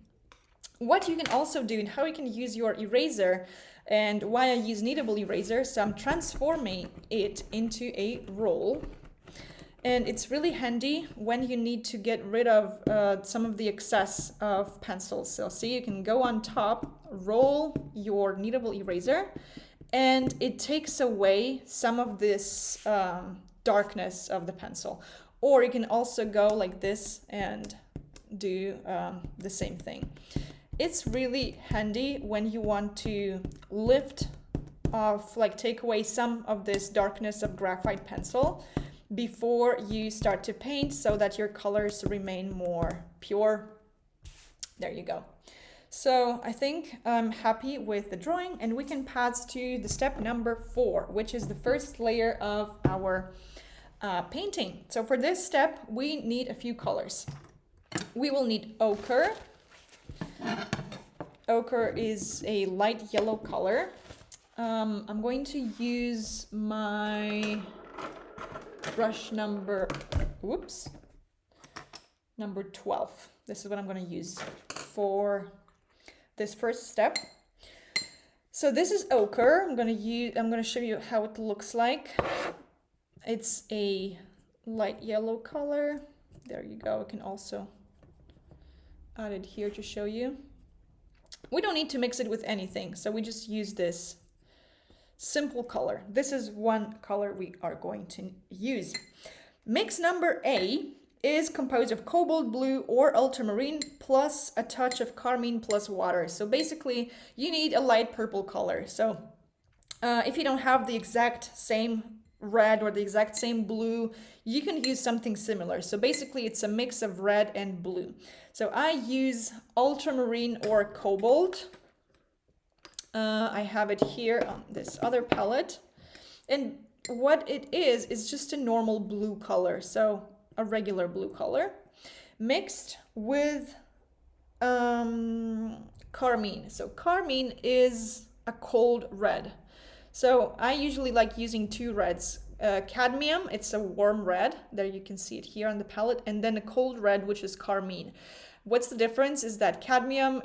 What you can also do and how you can use your eraser, and why I use kneadable eraser, so I'm transforming it into a roll. And it's really handy when you need to get rid of some of the excess of pencils. So see, you can go on top, roll your kneadable eraser, and it takes away some of this darkness of the pencil. Or you can also go like this and do the same thing. It's really handy when you want to lift off, like take away some of this darkness of graphite pencil before you start to paint, so that your colors remain more pure. There you go. So I think I'm happy with the drawing, and we can pass to the step number 4, which is the first layer of our painting. So for this step, we need a few colors. We will need ochre. Ochre is a light yellow color. I'm going to use my brush number 12. This is what I'm going to use for this first step. So this is ochre. I'm going to show you how it looks like. It's a light yellow color. There you go. I can also add it here to show you. We don't need to mix it with anything, so we just use this simple color. This is one color we are going to use. Mix number A is composed of cobalt blue or ultramarine plus a touch of carmine plus water. So basically you need a light purple color. So if you don't have the exact same red or the exact same blue, you can use something similar. So basically it's a mix of red and blue. So I use ultramarine or cobalt. I have it here on this other palette, and what it is just a normal blue color, so a regular blue color mixed with carmine. So carmine is a cold red. So I usually like using two reds. Cadmium, it's a warm red, there you can see it here on the palette, and then a cold red, which is carmine. What's the difference is that cadmium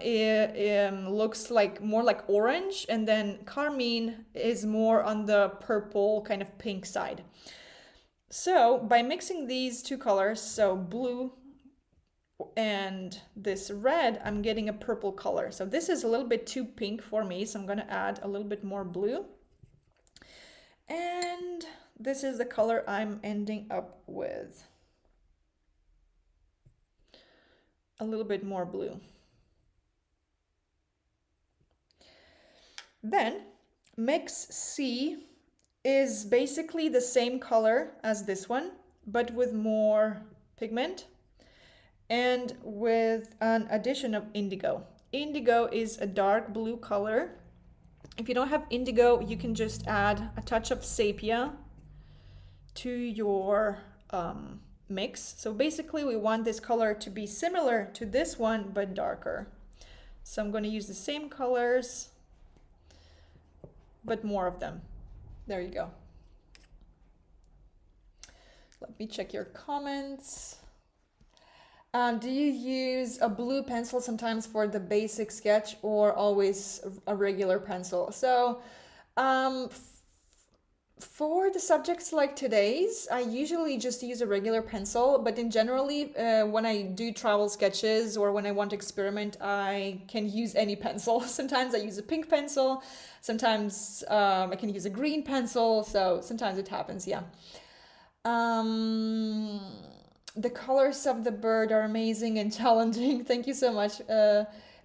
looks like more like orange, and then carmine is more on the purple kind of pink side. So by mixing these two colors, so blue and this red, I'm getting a purple color. So this is a little bit too pink for me, so I'm going to add a little bit more blue. And this is the color I'm ending up with. A little bit more blue. Then mix C is basically the same color as this one, but with more pigment and with an addition of indigo. Indigo is a dark blue color, If you don't have indigo, you can just add a touch of sepia to your mix. So basically we want this color to be similar to this one, but darker. So I'm going to use the same colors, but more of them. There you go. Let me check your comments. Do you use a blue pencil sometimes for the basic sketch or always a regular pencil? So for the subjects like today's, I usually just use a regular pencil, but in generally, when I do travel sketches or when I want to experiment, I can use any pencil. Sometimes I use a pink pencil, sometimes I can use a green pencil, so sometimes it happens, yeah. The colors of the bird are amazing and challenging. Thank you so much,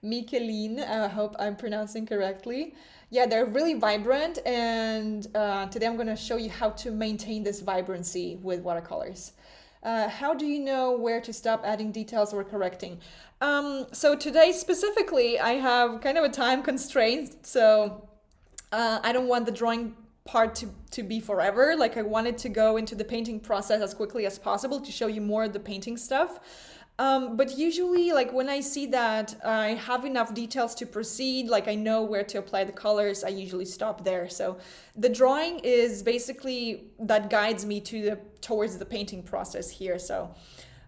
Mikeline. I hope I'm pronouncing correctly. Yeah, they're really vibrant, and today I'm going to show you how to maintain this vibrancy with watercolors. How do you know where to stop adding details or correcting? So today specifically, I have kind of a time constraint, so I don't want the drawing part to be forever. Like I wanted to go into the painting process as quickly as possible to show you more of the painting stuff. But usually, like when I see that I have enough details to proceed, like I know where to apply the colors, I usually stop there. So the drawing is basically that guides me towards the painting process here. So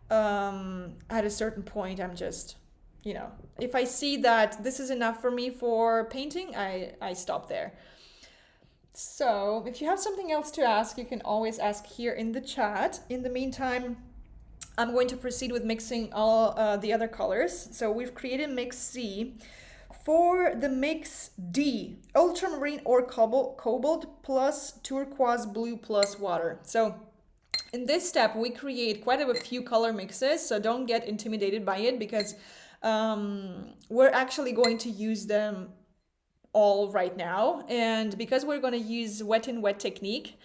at a certain point, I'm just, you know, if I see that this is enough for me for painting, I stop there. So if you have something else to ask, you can always ask here in the chat. In the meantime, I'm going to proceed with mixing all the other colors. So we've created mix C. For the mix D, ultramarine or cobalt plus turquoise blue plus water. So in this step, we create quite a few color mixes, so don't get intimidated by it because we're actually going to use them all right now, and because we're going to use wet and wet technique,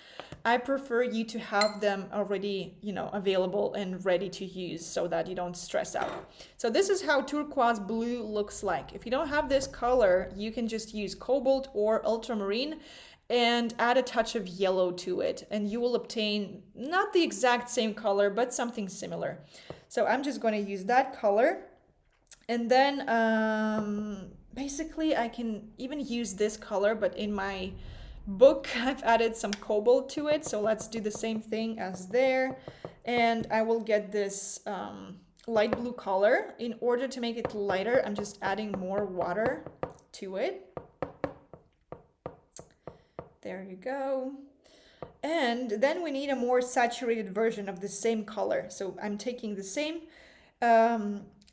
I prefer you to have them already, you know, available and ready to use so that you don't stress out. So this is how turquoise blue looks like. If you don't have this color, you can just use cobalt or ultramarine and add a touch of yellow to it, and you will obtain not the exact same color, but something similar. So I'm just going to use that color, and then basically I can even use this color, but in my book I've added some cobalt to it, so let's do the same thing as there, and I will get this light blue color. In order to make it lighter, I'm just adding more water to it. There you go. And then we need a more saturated version of the same color, so I'm taking the same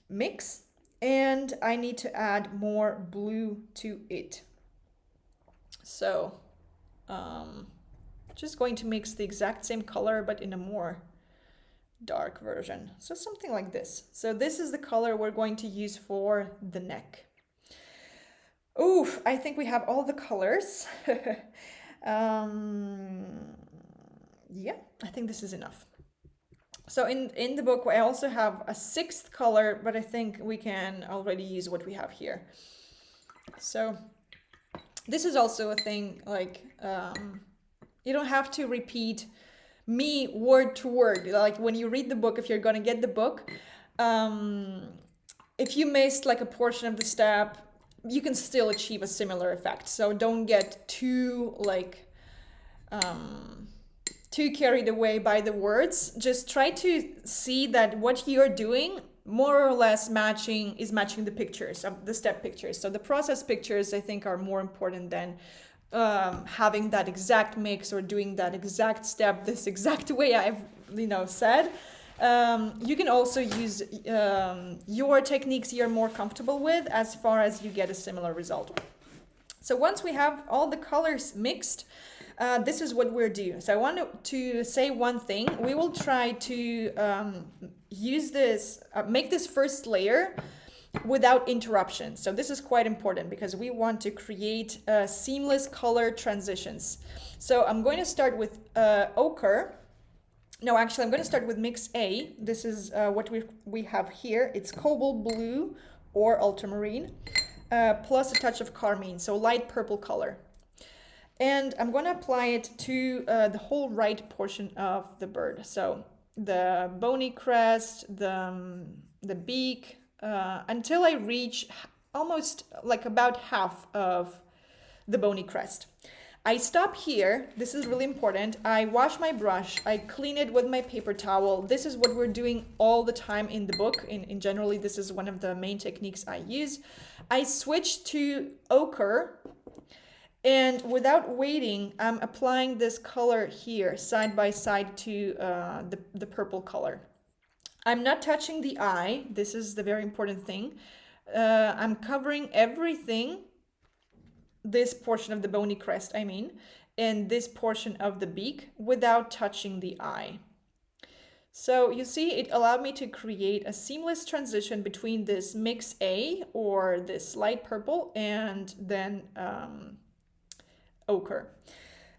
mix and I need to add more blue to it. So just going to mix the exact same color but in a more dark version, so something like this. So this is the color we're going to use for the neck. Oof, I think we have all the colors. Yeah, I think this is enough. So in the book, I also have a sixth color, but I think we can already use what we have here. So this is also a thing, like, you don't have to repeat me word to word. Like when you read the book, if you're gonna get the book, if you missed like a portion of the step, you can still achieve a similar effect. So don't get too like, too carried away by the words. Just try to see that what you're doing more or less is matching the pictures, the step pictures. So the process pictures, I think, are more important than having that exact mix or doing that exact step this exact way I've said. You can also use your techniques you're more comfortable with as far as you get a similar result. So once we have all the colors mixed, this is what we're doing. So I want to say one thing. We will try to use this, make this first layer without interruption. So this is quite important because we want to create seamless color transitions. So I'm going to start with ochre. No, actually, I'm going to start with mix A. This is what we have here. It's cobalt blue or ultramarine. plus a touch of carmine, so light purple color. And I'm going to apply it to the whole right portion of the bird. So the bony crest, the beak, until I reach almost like about half of the bony crest. I stop here. This is really important. I wash my brush. I clean it with my paper towel. This is what we're doing all the time in the book. In generally, this is one of the main techniques I use. I switch to ochre, and without waiting, I'm applying this color here side by side to the purple color. I'm not touching the eye. This is the very important thing. I'm covering everything, this portion of the bony crest, I mean, and this portion of the beak without touching the eye. So you see, it allowed me to create a seamless transition between this mix A, or this light purple, and then ochre.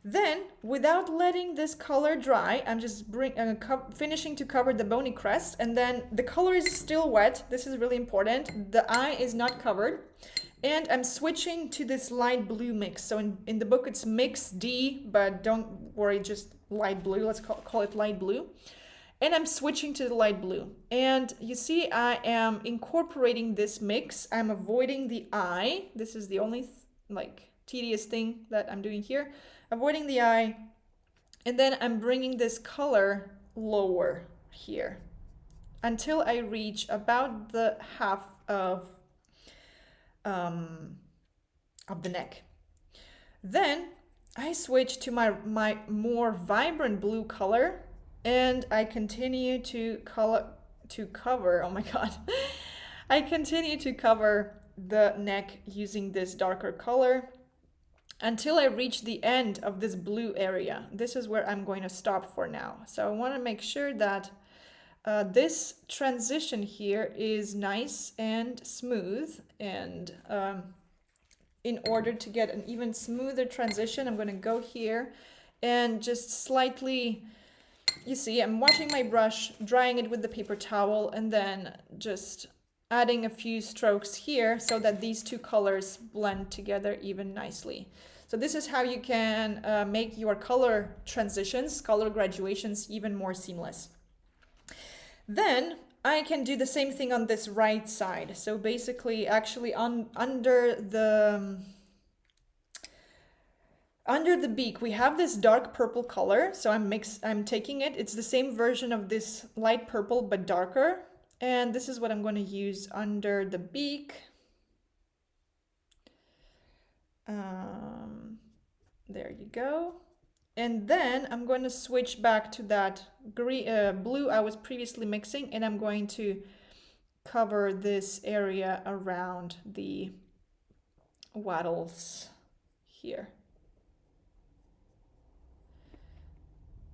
Then, without letting this color dry, I'm just finishing to cover the bony crest, and then the color is still wet. This is really important. The eye is not covered. And I'm switching to this light blue mix. So in the book, it's mix D, but don't worry, just light blue. Let's call it light blue. And I'm switching to the light blue. And you see, I am incorporating this mix. I'm avoiding the eye. This is the only tedious thing that I'm doing here. Avoiding the eye. And then I'm bringing this color lower here until I reach about the half of the neck. Then I switch to my more vibrant blue color, and I continue to cover, oh my god, I continue to cover the neck using this darker color until I reach the end of this blue area. This is where I'm going to stop for now. So I want to make sure that this transition here is nice and smooth, and in order to get an even smoother transition, I'm going to go here and just slightly, you see, I'm washing my brush, drying it with the paper towel, and then just adding a few strokes here so that these two colors blend together even nicely. So this is how you can make your color transitions, color graduations even more seamless. Then I can do the same thing on this right side. So basically, actually under the beak, we have this dark purple color. So I'm taking it. It's the same version of this light purple, but darker. And this is what I'm going to use under the beak. There you go. And then I'm going to switch back to that blue I was previously mixing, and I'm going to cover this area around the wattles here.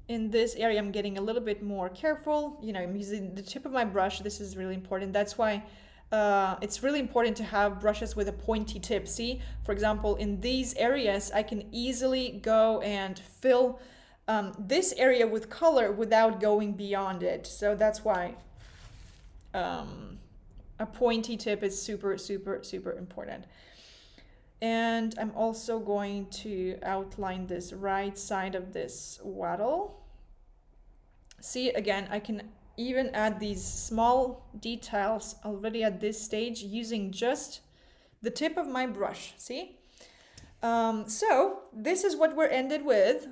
In this area, I'm getting a little bit more careful. You know, I'm using the tip of my brush. This is really important. That's why it's really important to have brushes with a pointy tip. See, for example, in these areas, I can easily go and fill this area with color without going beyond it. So that's why a pointy tip is super, super, super important. And I'm also going to outline this right side of this wattle. See, again, I can even add these small details already at this stage using just the tip of my brush, see? So this is what we're ended with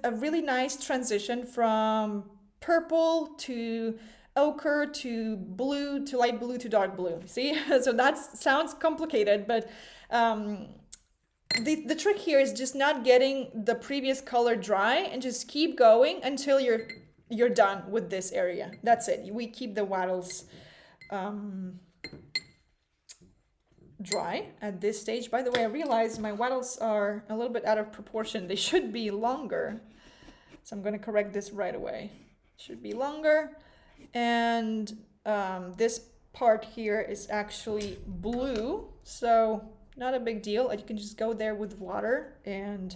a really nice transition from purple to ochre to blue to light blue to dark blue, see? So that sounds complicated, but the trick here is just not getting the previous color dry and just keep going until you're done with this area. That's it. We keep the wattles dry at this stage. By the way, I realized my wattles are a little bit out of proportion. They should be longer. So I'm going to correct this right away. Should be longer. And this part here is actually blue. So not a big deal. You can just go there with water and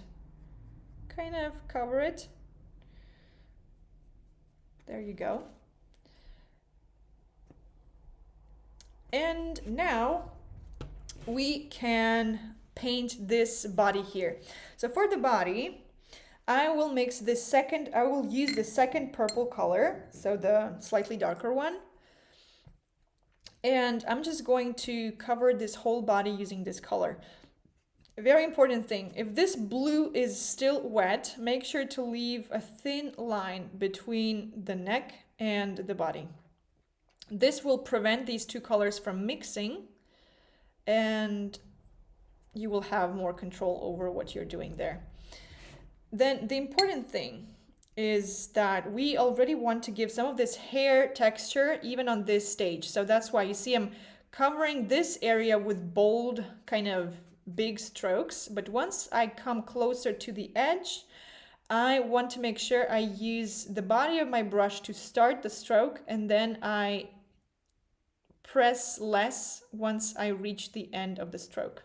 kind of cover it. There you go. And now we can paint this body here. So for the body, I will use the second purple color, so the slightly darker one. And I'm just going to cover this whole body using this color. A very important thing, if this blue is still wet, make sure to leave a thin line between the neck and the body. This will prevent these two colors from mixing, and you will have more control over what you're doing there. Then the important thing is that we already want to give some of this hair texture even on this stage. So that's why you see I'm covering this area with bold kind of big strokes. But once I come closer to the edge, I want to make sure I use the body of my brush to start the stroke, and then I press less once I reach the end of the stroke.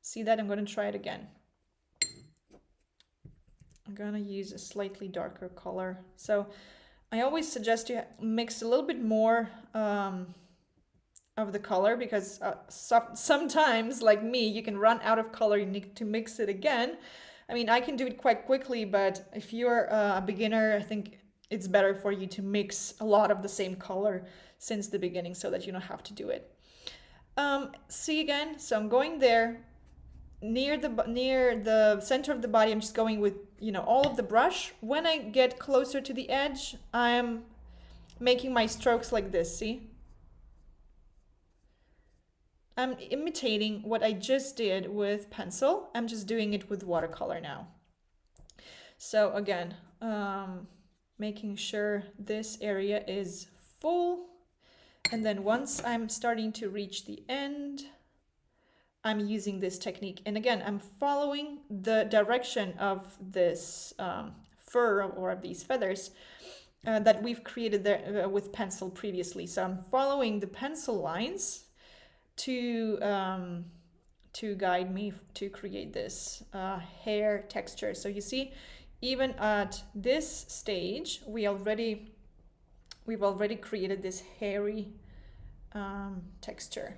See that? I'm going to try it again. I'm going to use a slightly darker color. So I always suggest you mix a little bit more of the color, because sometimes, like me, you can run out of color, you need to mix it again. I mean, I can do it quite quickly, but if you're a beginner, I think it's better for you to mix a lot of the same color since the beginning so that you don't have to do it. See again, so I'm going there. Near the center of the body, I'm just going with, all of the brush. When I get closer to the edge, I'm making my strokes like this, see? I'm imitating what I just did with pencil. I'm just doing it with watercolor now. So again, making sure this area is full. And then once I'm starting to reach the end, I'm using this technique. And again, I'm following the direction of this fur or of these feathers that we've created there with pencil previously. So I'm following the pencil lines to guide me to create this hair texture. So you see, even at this stage, we've already created this hairy texture.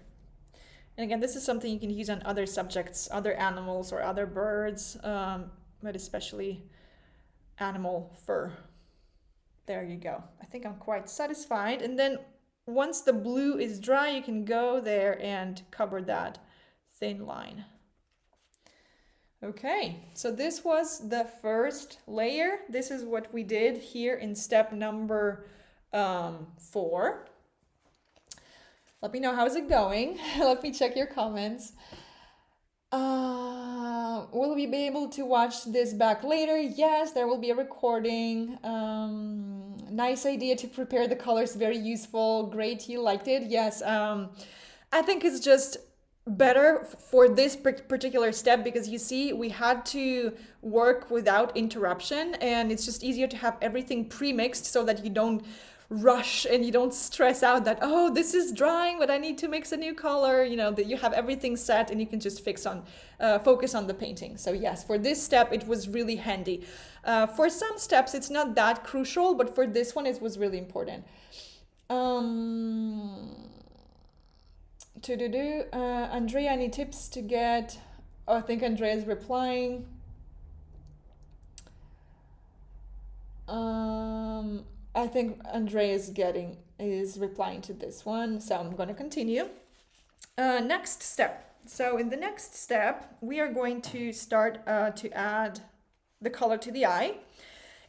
And again, this is something you can use on other subjects, other animals or other birds, but especially animal fur. There you go. I think I'm quite satisfied. And then once the blue is dry, you can go there and cover that thin line. Okay, so this was the first layer. This is what we did here in step number 4. Let me know how's it going. Let me check your comments. Will we be able to watch this back later? Yes, there will be a recording. Nice idea to prepare the colors, very useful. Great, you liked it. Yes, I think it's just better for this particular step, because you see we had to work without interruption, and it's just easier to have everything pre-mixed so that you don't rush and you don't stress out that, oh, this is drying but I need to mix a new color, that you have everything set and you can just focus on the painting. So yes, for this step it was really handy. For some steps it's not that crucial, but for this one it was really important. Andrea, any tips to get? Oh, I think Andrea is replying. I think Andrea is replying to this one, so I'm going to continue. Next step. So in the next step, we are going to start to add the color to the eye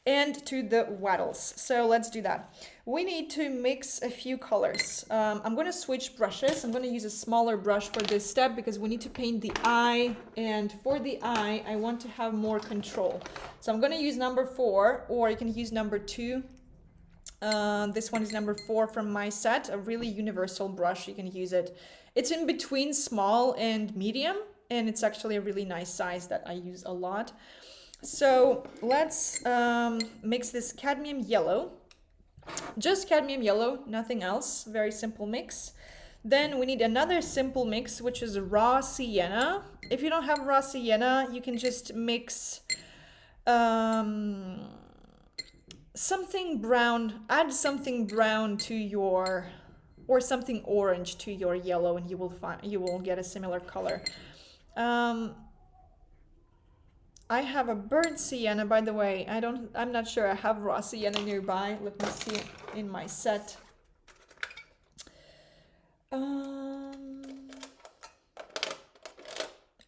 and to the wattles. So let's do that. We need to mix a few colors. I'm going to switch brushes. I'm going to use a smaller brush for this step because we need to paint the eye, and for the eye I want to have more control. So I'm going to use number 4, or you can use number 2. This one is number 4 from my set, a really universal brush. You can use it. It's in between small and medium, and it's actually a really nice size that I use a lot. So let's mix this cadmium yellow, just cadmium yellow, nothing else, very simple mix. Then we need another simple mix, which is raw sienna. If you don't have raw sienna, you can just mix something brown, add something brown to your or something orange to your yellow, and you will get a similar color. I have a burnt sienna, by the way. I'm not sure I have raw sienna nearby. Let me see it in my set.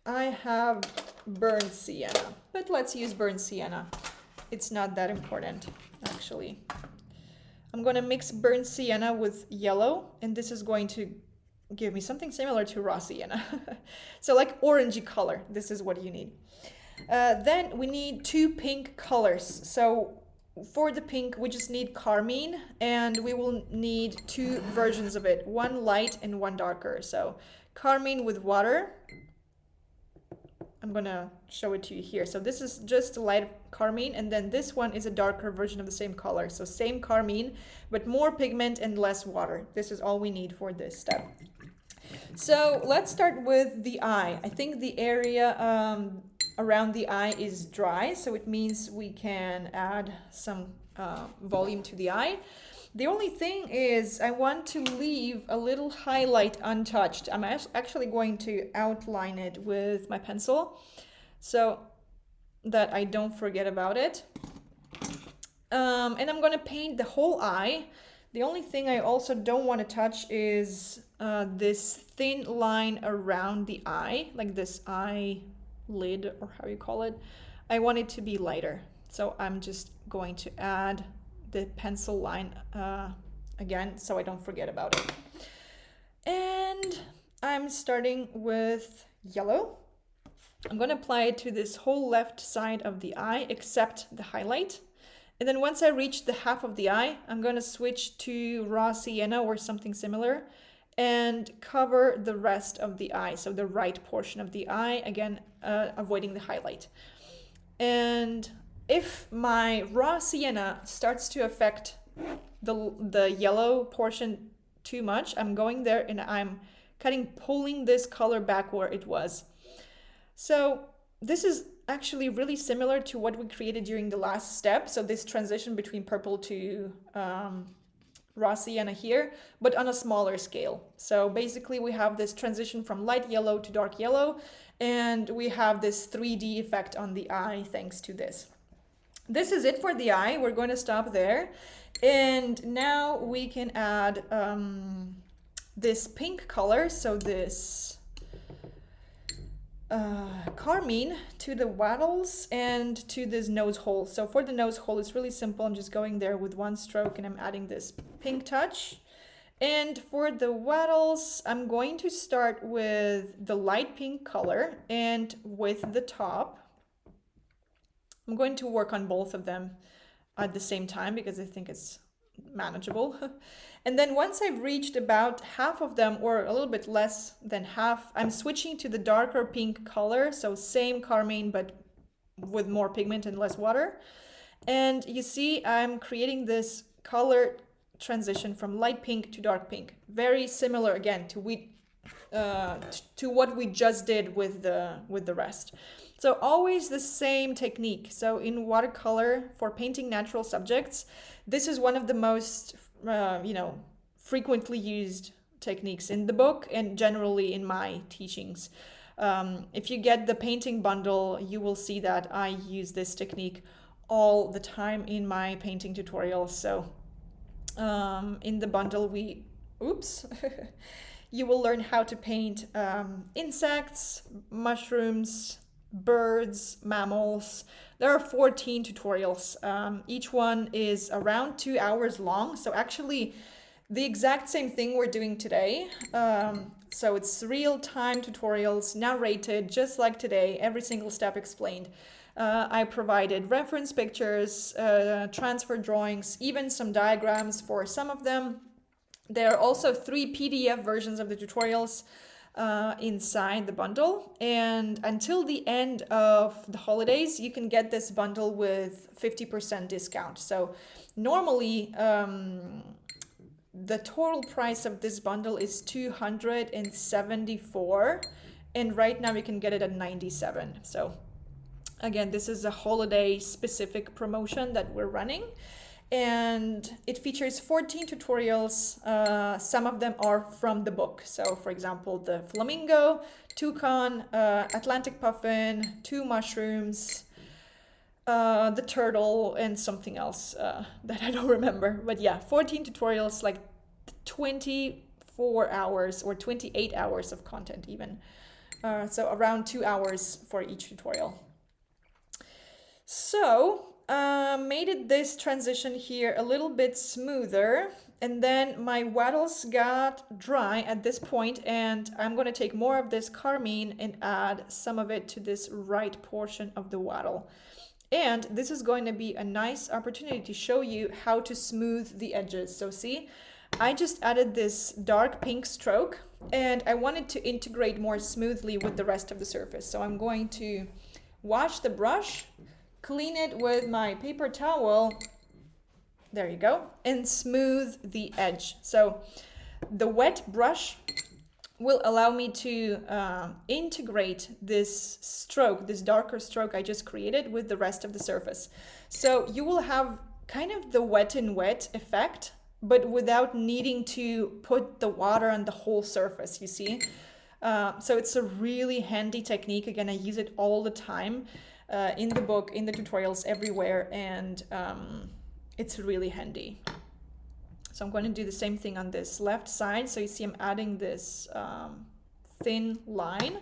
I have burnt sienna, but let's use burnt sienna. It's not that important, actually. I'm going to mix burnt sienna with yellow, and this is going to give me something similar to raw sienna. So like orangey color, this is what you need. Then we need 2 pink colors. So for the pink, we just need carmine, and we will need 2 versions of it, one light and one darker. So carmine with water. I'm gonna show it to you here. So this is just a light carmine, and then this one is a darker version of the same color. So same carmine, but more pigment and less water. This is all we need for this step. So let's start with the eye. I think the area around the eye is dry, so it means we can add some volume to the eye. The only thing is I want to leave a little highlight untouched. I'm actually going to outline it with my pencil so that I don't forget about it. And I'm going to paint the whole eye. The only thing I also don't want to touch is this thin line around the eye, like this eye lid, or how you call it. I want it to be lighter. So I'm just going to add the pencil line again so I don't forget about it. And I'm starting with yellow. I'm going to apply it to this whole left side of the eye except the highlight. And then once I reach the half of the eye, I'm going to switch to raw sienna or something similar and cover the rest of the eye, so the right portion of the eye, again avoiding the highlight. And if my raw sienna starts to affect the yellow portion too much, I'm going there and I'm pulling this color back where it was. So this is actually really similar to what we created during the last step. So this transition between purple to raw sienna here, but on a smaller scale. So basically we have this transition from light yellow to dark yellow, and we have this 3D effect on the eye thanks to this. This is it for the eye. We're going to stop there. And now we can add this pink color, so this carmine, to the wattles and to this nose hole. So for the nose hole, it's really simple. I'm just going there with one stroke and I'm adding this pink touch. And for the wattles, I'm going to start with the light pink color, and with the top, I'm going to work on both of them at the same time because I think it's manageable. And then once I've reached about half of them, or a little bit less than half, I'm switching to the darker pink color. So same carmine, but with more pigment and less water. And you see, I'm creating this color transition from light pink to dark pink. Very similar again to what we just did with the rest. So always the same technique. So in watercolor, for painting natural subjects, this is one of the most frequently used techniques in the book and generally in my teachings. If you get the painting bundle, you will see that I use this technique all the time in my painting tutorials. So in the bundle, you will learn how to paint insects, mushrooms, birds, mammals. There are 14 tutorials. Each one is around 2 hours long. So actually the exact same thing we're doing today. So it's real-time tutorials, narrated, just like today, every single step explained. I provided reference pictures, transfer drawings, even some diagrams for some of them. There are also 3 PDF versions of the tutorials inside the bundle, and until the end of the holidays you can get this bundle with 50% discount. So normally the total price of this bundle is $274, and right now we can get it at $97. So again, this is a holiday specific promotion that we're running. and it features 14 tutorials. Some of them are from the book. So for example, the flamingo, toucan, Atlantic puffin, 2 mushrooms, the turtle, and something else that I don't remember. But yeah, 14 tutorials, like 24 hours or 28 hours of content even. So around 2 hours for each tutorial. So made it this transition here a little bit smoother, and then my wattles got dry at this point, and I'm going to take more of this carmine and add some of it to this right portion of the wattle. And this is going to be a nice opportunity to show you how to smooth the edges. So see, I just added this dark pink stroke, and I wanted to integrate more smoothly with the rest of the surface. So I'm going to wash the brush, clean it with my paper towel, there you go, and smooth the edge. So the wet brush will allow me to integrate this stroke, this darker stroke I just created, with the rest of the surface. So you will have kind of the wet and wet effect, but without needing to put the water on the whole surface, you see? So it's a really handy technique. Again, I use it all the time in the book, in the tutorials, everywhere, and it's really handy. So I'm going to do the same thing on this left side. So you see I'm adding this thin line,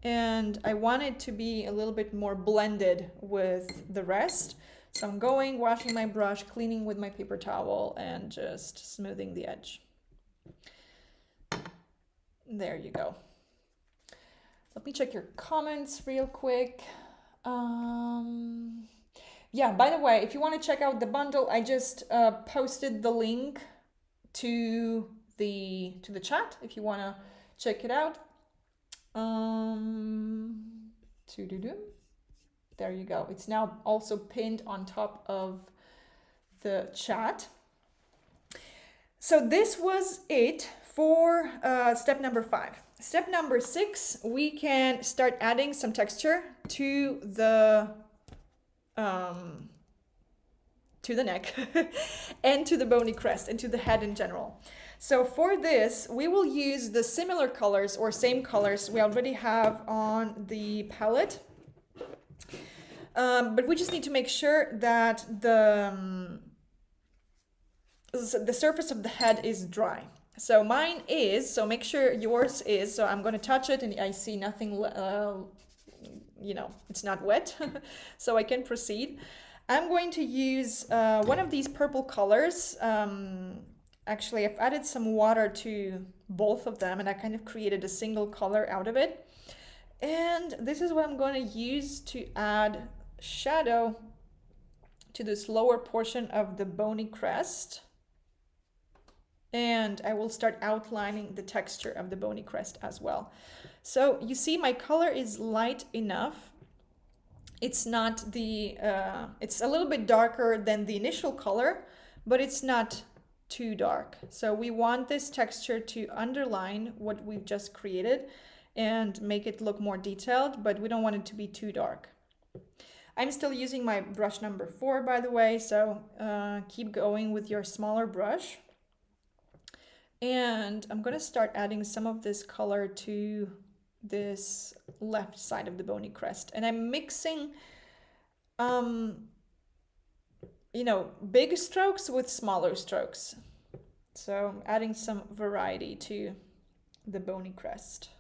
and I want it to be a little bit more blended with the rest. So I'm going, washing my brush, cleaning with my paper towel, and just smoothing the edge. There you go. Let me check your comments real quick. Yeah, by the way, if you want to check out the bundle, I just posted the link to the chat if you want to check it out. There you go. It's now also pinned on top of the chat. So this was it for step number 5. Step number 6, we can start adding some texture to the neck and to the bony crest and to the head in general. So for this, we will use the similar colors or same colors we already have on the palette. But we just need to make sure that the surface of the head is dry. So mine is, so make sure yours is. So I'm going to touch it and I see nothing, you know, it's not wet, so I can proceed. I'm going to use one of these purple colors. Actually, I've added some water to both of them, and I kind of created a single color out of it. And this is what I'm going to use to add shadow to this lower portion of the bony crest. And I will start outlining the texture of the bony crest as well. So you see my color is light enough. It's not the, it's a little bit darker than the initial color, but it's not too dark. So we want this texture to underline what we've just created and make it look more detailed, but we don't want it to be too dark. I'm still using my brush number 4, by the way, so keep going with your smaller brush. And I'm going to start adding some of this color to this left side of the bony crest. And I'm mixing, you know, big strokes with smaller strokes. So I'm adding some variety to the bony crest.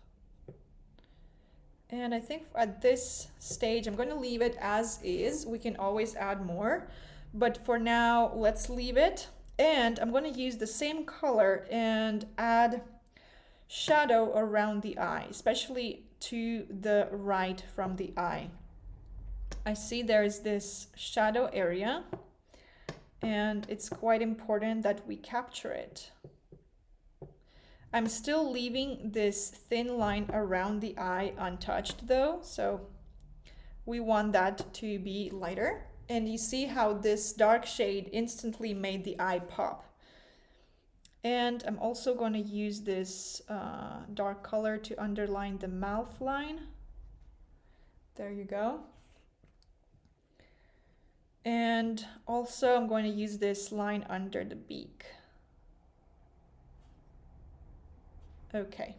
And I think at this stage, I'm going to leave it as is. We can always add more, but for now, let's leave it. And I'm going to use the same color and add shadow around the eye, especially to the right from the eye. I see there's this shadow area, and it's quite important that we capture it. I'm still leaving this thin line around the eye untouched though, so we want that to be lighter. And you see how this dark shade instantly made the eye pop. And I'm also going to use this dark color to underline the mouth line. There you go. And also I'm going to use this line under the beak. Okay.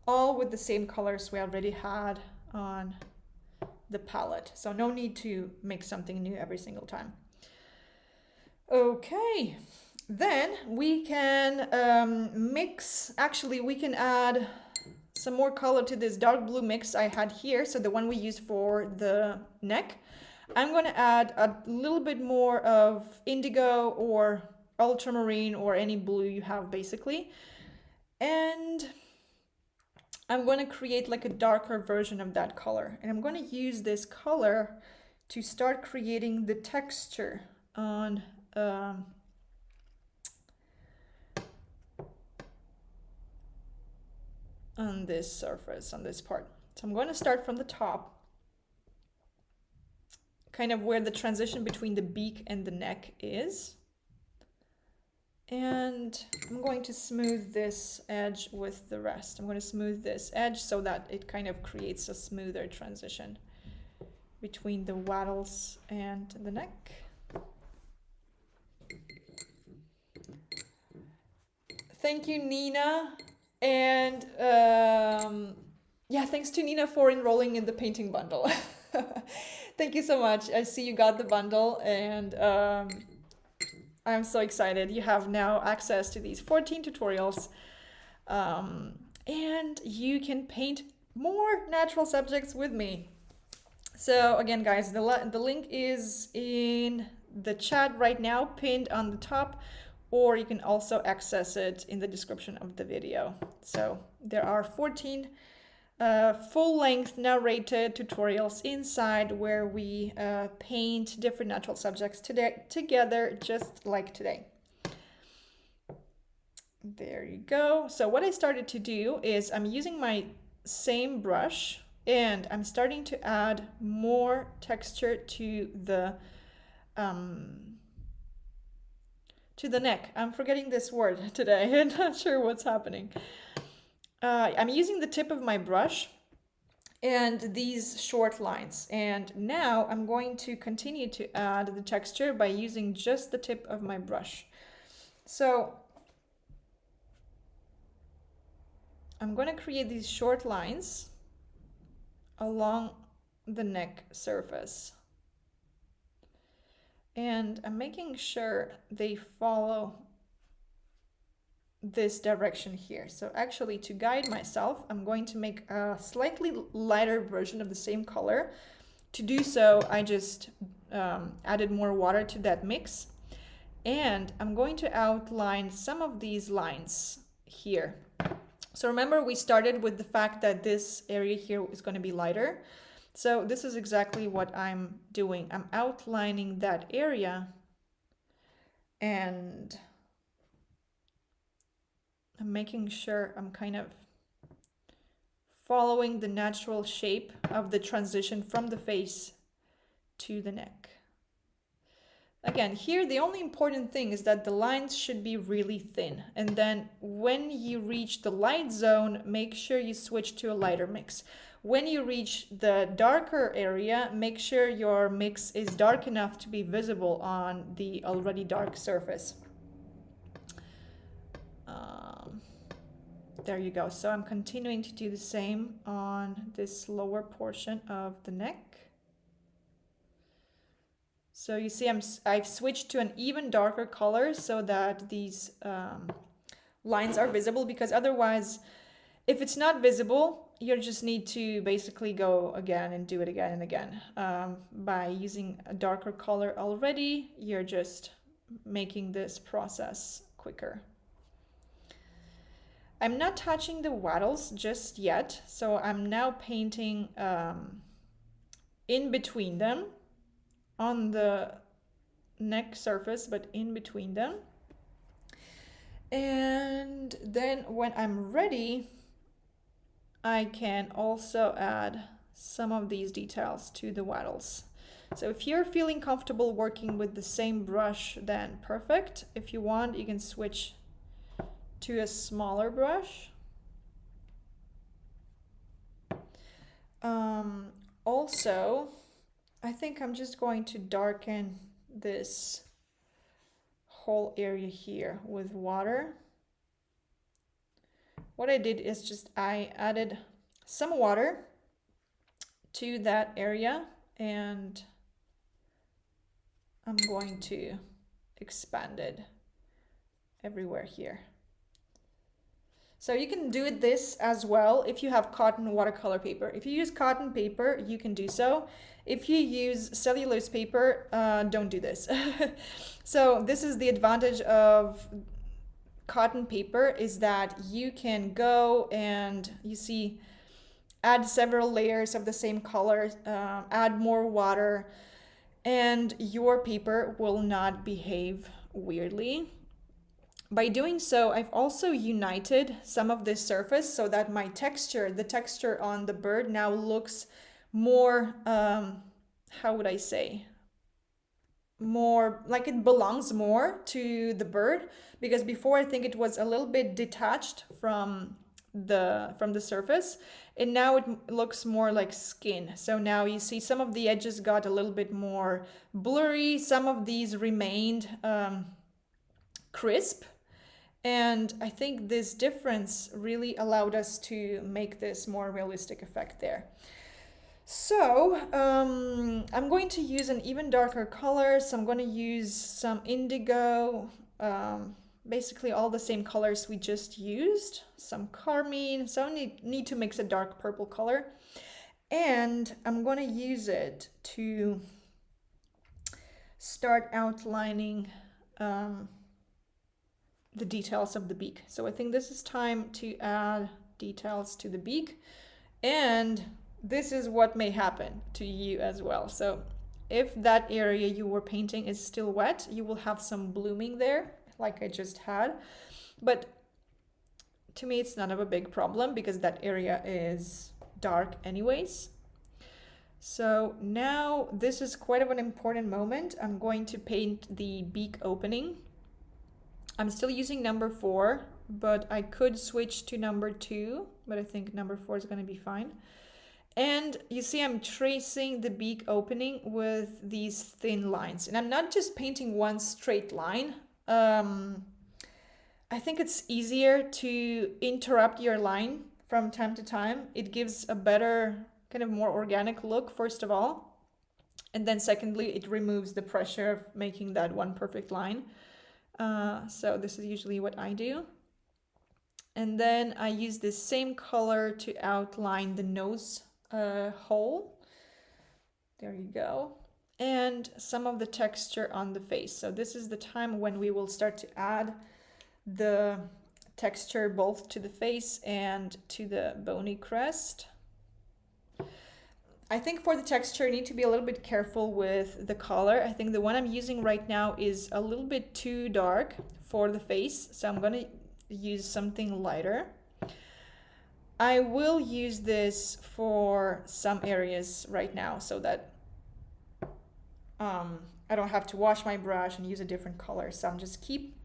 All with the same colors we already had on the palette. So no need to make something new every single time. Okay, then we can mix, actually we can add some more color to this dark blue mix I had here. So the one we used for the neck. I'm going to add a little bit more of indigo or ultramarine or any blue you have basically. And I'm going to create like a darker version of that color. And I'm going to use this color to start creating the texture on this surface, on this part. So I'm going to start from the top, kind of where the transition between the beak and the neck is. And I'm going to smooth this edge with the rest. I'm going to smooth this edge so that it kind of creates a smoother transition between the wattles and the neck. Thank you, Nina. And yeah, thanks to Nina for enrolling in the painting bundle. Thank you so much. I see you got the bundle, and I'm so excited. You have now access to these 14 tutorials, and you can paint more natural subjects with me. So again, guys, the link is in the chat right now, pinned on the top, or you can also access it in the description of the video. So there are 14 full-length narrated tutorials inside where we paint different natural subjects together, just like today. There you go. So what I started to do is I'm using my same brush and I'm starting to add more texture to the neck. I'm forgetting this word today. I'm not sure what's happening. I'm using the tip of my brush and these short lines. And now I'm going to continue to add the texture by using just the tip of my brush. So I'm going to create these short lines along the neck surface. And I'm making sure they follow this direction here. So actually, to guide myself, I'm going to make a slightly lighter version of the same color. To do so, I just added more water to that mix. And I'm going to outline some of these lines here. So remember, we started with the fact that this area here is going to be lighter. So this is exactly what I'm doing. I'm outlining that area and I'm making sure I'm kind of following the natural shape of the transition from the face to the neck. Again, here the only important thing is that the lines should be really thin. And then when you reach the light zone, make sure you switch to a lighter mix. When you reach the darker area, make sure your mix is dark enough to be visible on the already dark surface. There you go. So I'm continuing to do the same on this lower portion of the neck. So you see I've switched to an even darker color so that these lines are visible, because otherwise, if it's not visible, you just need to basically go again and do it again and again. By using a darker color already, you're just making this process quicker. I'm not touching the wattles just yet, so I'm now painting in between them on the neck surface, but in between them. And then when I'm ready, I can also add some of these details to the wattles. So if you're feeling comfortable working with the same brush, then perfect. If you want, you can switch to a smaller brush. Also, I think I'm just going to darken this whole area here with water. What I did is just I added some water to that area, and I'm going to expand it everywhere here. So you can do this as well if you have cotton watercolor paper. If you use cotton paper, you can do so. If you use cellulose paper, don't do this. So this is the advantage of cotton paper, is that you can go and you see add several layers of the same color, add more water, and your paper will not behave weirdly. By doing so, I've also united some of this surface so that my texture, the texture on the bird now looks more, how would I say, more like it belongs more to the bird, because before I think it was a little bit detached from the surface, and now it looks more like skin. So now you see some of the edges got a little bit more blurry, some of these remained crisp, and I think this difference really allowed us to make this more realistic effect there. So I'm going to use an even darker color. So I'm going to use some indigo, basically all the same colors we just used, some carmine. So I need to mix a dark purple color, and I'm going to use it to start outlining the details of the beak. So I think this is time to add details to the beak, and this is what may happen to you as well. So if that area you were painting is still wet, you will have some blooming there, like I just had. But to me, it's not of a big problem because that area is dark anyways. So now this is quite of an important moment. I'm going to paint the beak opening. I'm still using number 4, but I could switch to number 2, but I think number 4 is going to be fine. And you see I'm tracing the beak opening with these thin lines, and I'm not just painting one straight line. I think it's easier to interrupt your line from time to time. It gives a better, kind of more organic look, first of all. And then secondly, it removes the pressure of making that one perfect line. So this is usually what I do. And then I use this same color to outline the nose hole. There you go. And some of the texture on the face. So this is the time when we will start to add the texture both to the face and to the bony crest. I think for the texture, you need to be a little bit careful with the color. I think the one I'm using right now is a little bit too dark for the face, so I'm going to use something lighter. I will use this for some areas right now so that I don't have to wash my brush and use a different color. So I'm just keep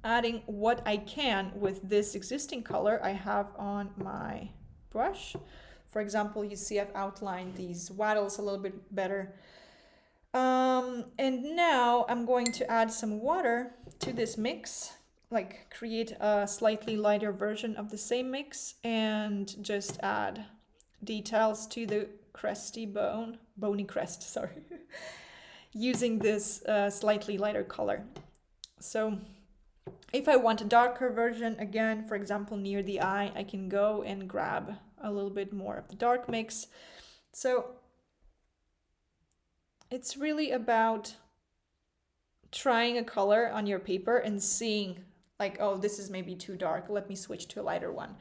adding what I can with this existing color I have on my brush. For example, you see I've outlined these wattles a little bit better. And now I'm going to add some water to this mix, like create a slightly lighter version of the same mix, and just add details to the bony crest, sorry, using this slightly lighter color. So if I want a darker version, again, for example, near the eye, I can go and grab a little bit more of the dark mix. So it's really about trying a color on your paper and seeing like, oh, this is maybe too dark, let me switch to a lighter one.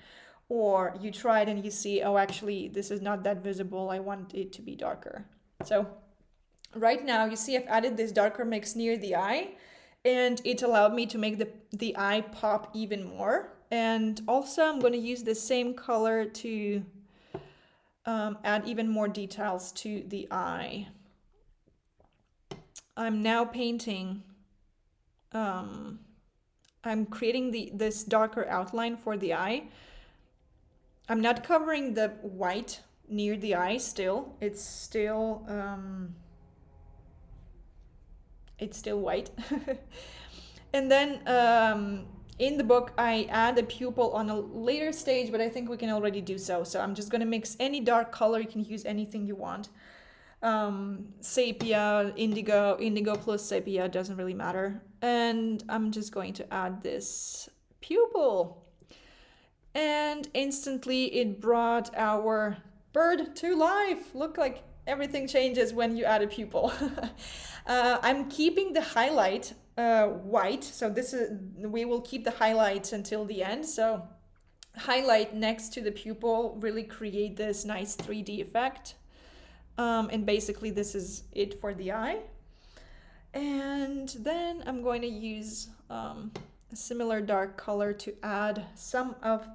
Or you try it and you see, oh, actually, this is not that visible, I want it to be darker. So right now, you see I've added this darker mix near the eye, and it allowed me to make the eye pop even more. And also I'm going to use the same color to add even more details to the eye. I'm now painting, I'm creating this darker outline for the eye. I'm not covering the white near the eye still. It's still white. And then in the book, I add a pupil on a later stage, but I think we can already do so. So I'm just gonna mix any dark color. You can use anything you want. Sepia, indigo plus sepia, doesn't really matter. And I'm just going to add this pupil. And instantly it brought our bird to life. Look, like everything changes when you add a pupil. I'm keeping the highlight white, so we will keep the highlight until the end. So highlight next to the pupil really create this nice 3D effect. And basically this is it for the eye. And then I'm going to use a similar dark color to add some of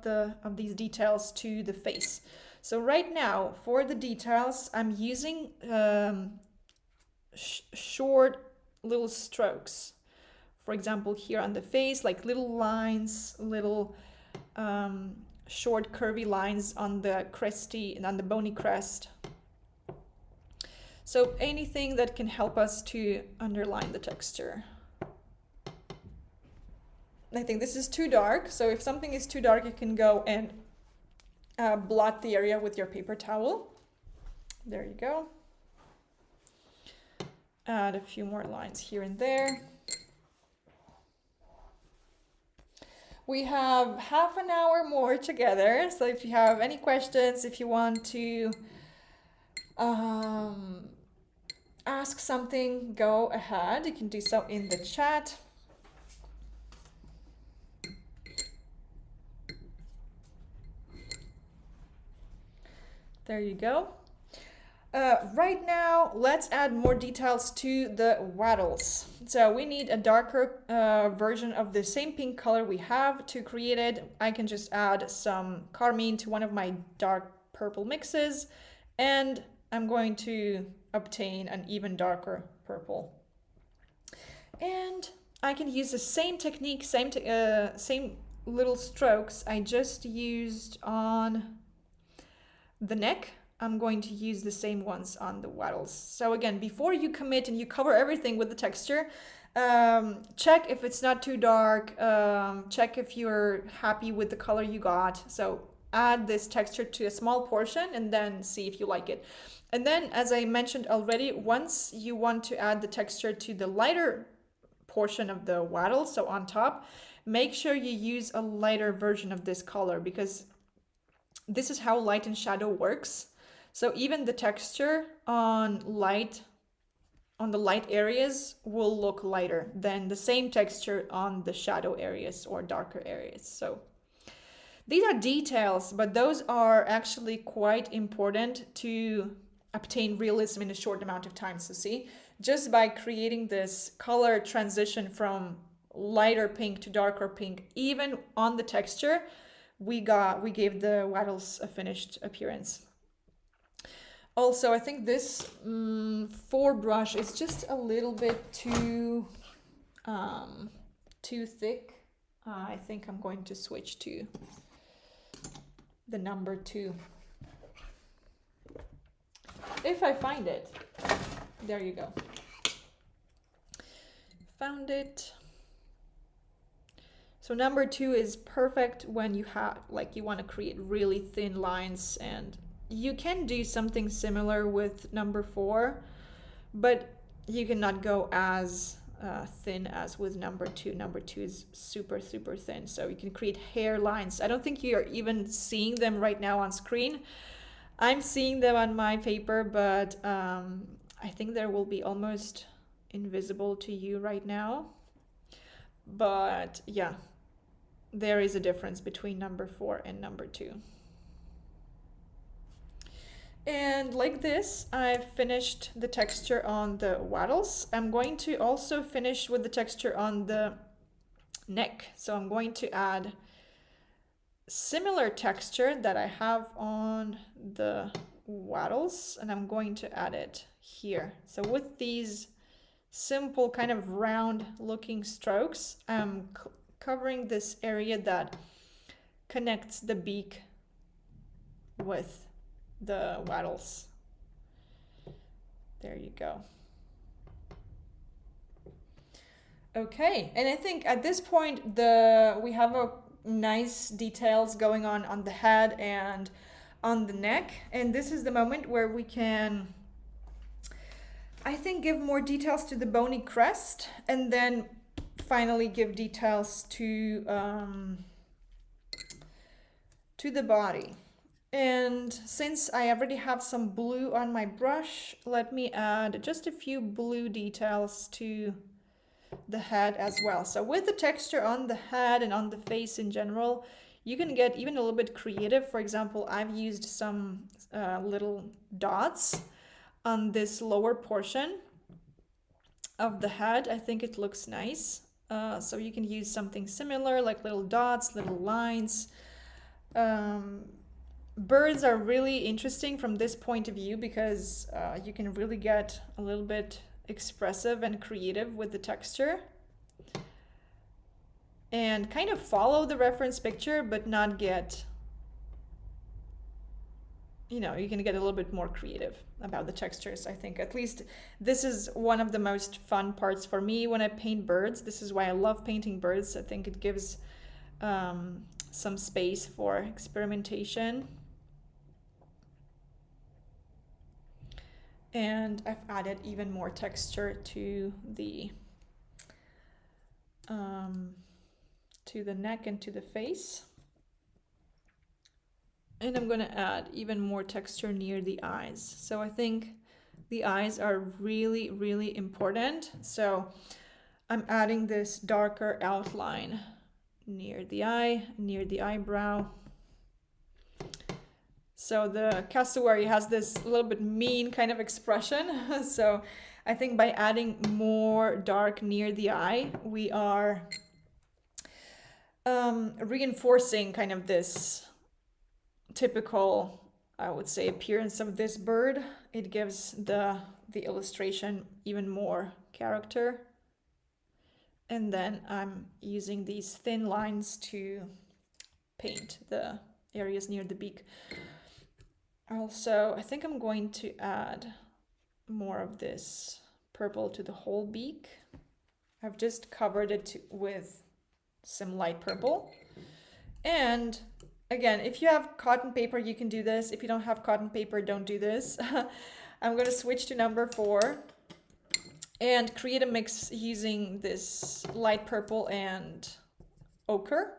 these details to the face. So right now for the details, I'm using short little strokes. For example, here on the face, like little lines, little short curvy lines on the cresty and on the bony crest. So anything that can help us to underline the texture. I think this is too dark, so if something is too dark, you can go and blot the area with your paper towel. There you go. Add a few more lines here and there. We have half an hour more together, so if you have any questions, if you want to ask something, go ahead. You can do so in the chat. There you go. Right now, let's add more details to the wattles. So we need a darker version of the same pink color we have. To create it, I can just add some carmine to one of my dark purple mixes, and I'm going to obtain an even darker purple. And I can use the same technique, same little strokes I just used on the neck. I'm going to use the same ones on the wattles. So again, before you commit and you cover everything with the texture, check if it's not too dark, check if you're happy with the color you got. So add this texture to a small portion and then see if you like it. And then, as I mentioned already, once you want to add the texture to the lighter portion of the wattle, so on top, make sure you use a lighter version of this color, because this is how light and shadow works. So even the texture on the light areas will look lighter than the same texture on the shadow areas or darker areas. So these are details, but those are actually quite important to obtain realism in a short amount of time. So see, just by creating this color transition from lighter pink to darker pink, even on the texture, we gave the wattles a finished appearance. Also, I think this 4 brush is just a little bit too thick. I think I'm going to switch to the number 2. If I find it. There you go. Found it. So number 2 is perfect when you want to create really thin lines, and you can do something similar with number 4, but you cannot go as thin as with number 2. Number 2 is super, super thin, so you can create hair lines. I don't think you're even seeing them right now on screen. I'm seeing them on my paper, but I think they will be almost invisible to you right now. But yeah, there is a difference between number 4 and number 2. And like this, I've finished the texture on the wattles. I'm going to also finish with the texture on the neck. So I'm going to add similar texture that I have on the wattles, and I'm going to add it here. So with these simple kind of round looking strokes, I'm covering this area that connects the beak with the wattles. There you go. Okay, and I think at this point we have a nice details going on the head and on the neck, and this is the moment where we can, I think, give more details to the bony crest, and then finally give details to the body. And since I already have some blue on my brush, let me add just a few blue details to the head as well. So with the texture on the head and on the face in general, you can get even a little bit creative. For example, I've used some little dots on this lower portion of the head. I think it looks nice. So you can use something similar, like little dots, little lines. Birds are really interesting from this point of view because you can really get a little bit expressive and creative with the texture and kind of follow the reference picture, but not get, you know, you can get a little bit more creative about the textures. I think at least this is one of the most fun parts for me when I paint birds. This is why I love painting birds. I think it gives some space for experimentation. And I've added even more texture to the neck and to the face. And I'm gonna add even more texture near the eyes. So I think the eyes are really, really important. So I'm adding this darker outline near the eye, near the eyebrow. So the cassowary has this little bit mean kind of expression. So I think by adding more dark near the eye, we are reinforcing kind of this typical, I would say, appearance of this bird. It gives the illustration even more character. And then I'm using these thin lines to paint the areas near the beak. Also, I think I'm going to add more of this purple to the whole beak. I've just covered it with some light purple. And again, if you have cotton paper, you can do this. If you don't have cotton paper, don't do this. I'm going to switch to number 4 and create a mix using this light purple and ochre.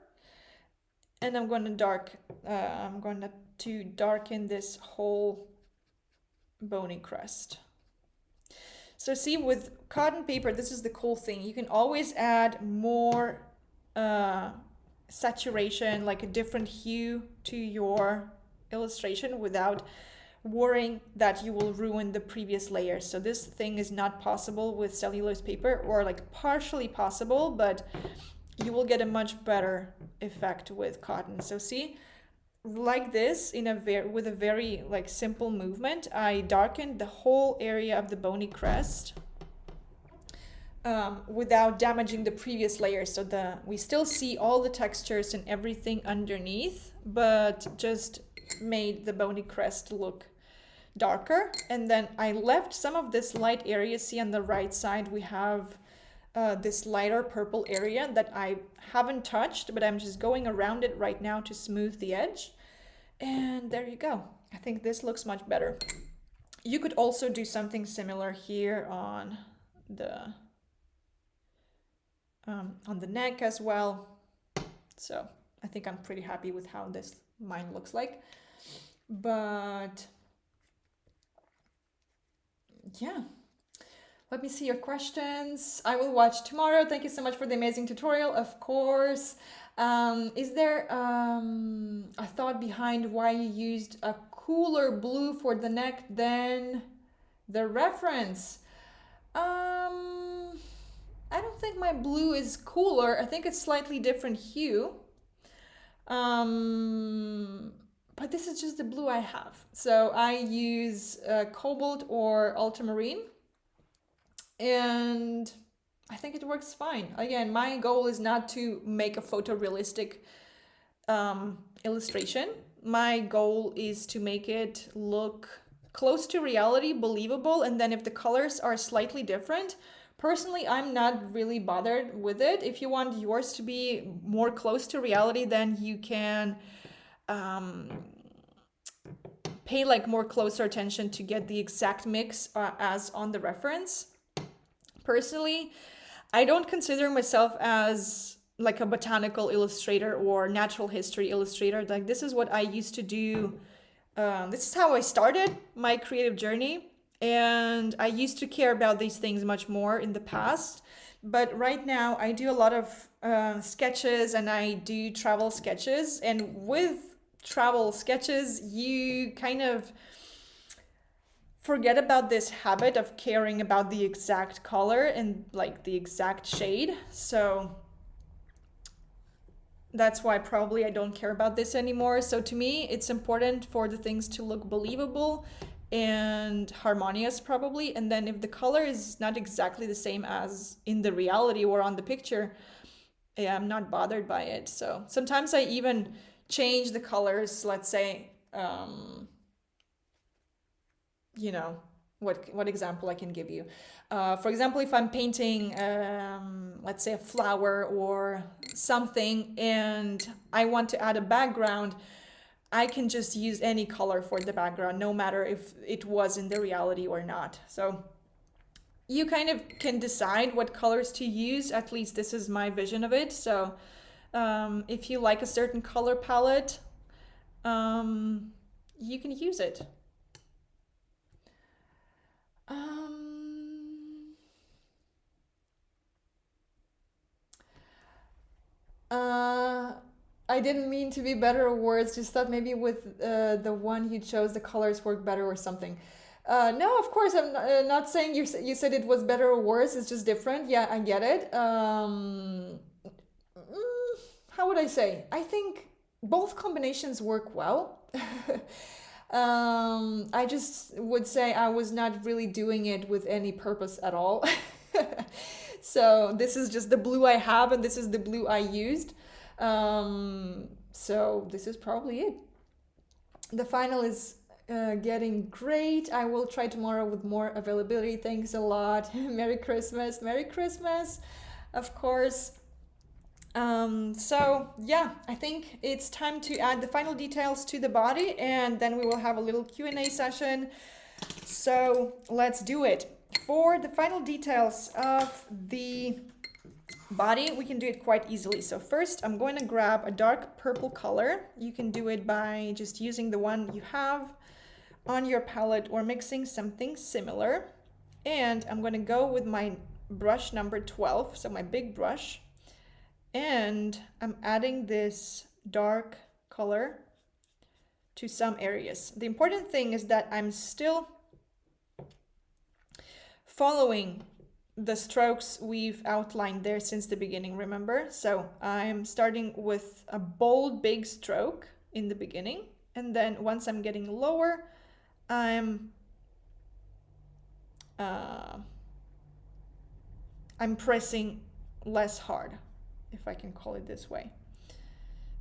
And I'm going to darken this whole bony crest. So see, with cotton paper, this is the cool thing. You can always add more saturation, like a different hue to your illustration without worrying that you will ruin the previous layer. So this thing is not possible with cellulose paper, or like partially possible, but you will get a much better effect with cotton. So see, like this, with a very like simple movement, I darkened the whole area of the bony crest without damaging the previous layer. So we still see all the textures and everything underneath, but just made the bony crest look darker. And then I left some of this light area. See, on the right side we have this lighter purple area that I haven't touched, but I'm just going around it right now to smooth the edge. And there you go. I think this looks much better. You could also do something similar here on the neck as well. So I think I'm pretty happy with how mine looks like. But yeah, let me see your questions. I will watch tomorrow. Thank you so much for the amazing tutorial, of course. Is there a thought behind why you used a cooler blue for the neck than the reference? I don't think my blue is cooler. I think it's slightly different hue. But this is just the blue I have. So I use cobalt or ultramarine, and I think it works fine. Again, my goal is not to make a photorealistic illustration. my goal is to make it look close to reality, believable, and then if the colors are slightly different, personally, I'm not really bothered with it. If you want yours to be more close to reality, then you can pay like more closer attention to get the exact mix as on the reference. Personally, I don't consider myself as like a botanical illustrator or natural history illustrator. Like this is what I used to do. This is how I started my creative journey. And I used to care about these things much more in the past. But right now I do a lot of sketches and I do travel sketches. And with travel sketches, you kind of forget about this habit of caring about the exact color and like the exact shade. So that's why probably I don't care about this anymore. So to me, it's important for the things to look believable and harmonious probably. And then if the color is not exactly the same as in the reality or on the picture, yeah, I'm not bothered by it. So sometimes I even change the colors. Let's say, you know, what example I can give you. For example, if I'm painting, let's say a flower or something, and I want to add a background, I can just use any color for the background, no matter if it was in the reality or not. So you kind of can decide what colors to use. At least this is my vision of it. So if you like a certain color palette, you can use it. I didn't mean to be better or worse, just thought maybe with the one you chose, the colors work better or something. No, of course, I'm not saying you said it was better or worse, it's just different. Yeah, I get it. How would I say? I think both combinations work well. I just would say I was not really doing it with any purpose at all. So this is just the blue I have and this is the blue I used. So this is probably it. The final is getting great. I will try tomorrow with more availability. Thanks a lot. Merry Christmas. Merry Christmas, of course. So yeah, I think it's time to add the final details to the body and then we will have a little Q&A session. So let's do it. For the final details of the body, we can do it quite easily. So first I'm going to grab a dark purple color. You can do it by just using the one you have on your palette or mixing something similar. And I'm going to go with my brush number 12, so my big brush. And I'm adding this dark color to some areas. The important thing is that I'm still following the strokes we've outlined there since the beginning, remember? So I'm starting with a bold, big stroke in the beginning. And then once I'm getting lower, I'm pressing less hard, if I can call it this way.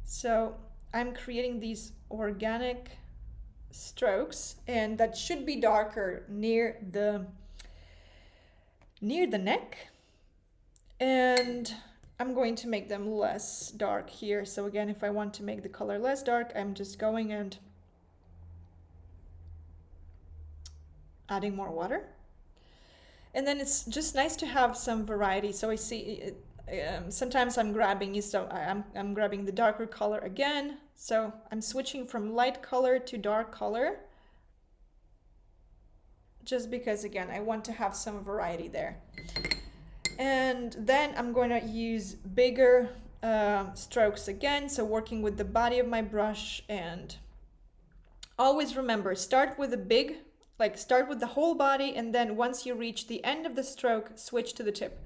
So I'm creating these organic strokes, and that should be darker near the neck, and I'm going to make them less dark here. So again, if I want to make the color less dark, I'm just going and adding more water. And then it's just nice to have some variety. So I see it, sometimes I'm grabbing, so I'm grabbing the darker color again. So I'm switching from light color to dark color, just because again, I want to have some variety there. And then I'm going to use bigger strokes again. So working with the body of my brush, and always remember, start with a big, like start with the whole body, and then once you reach the end of the stroke, switch to the tip.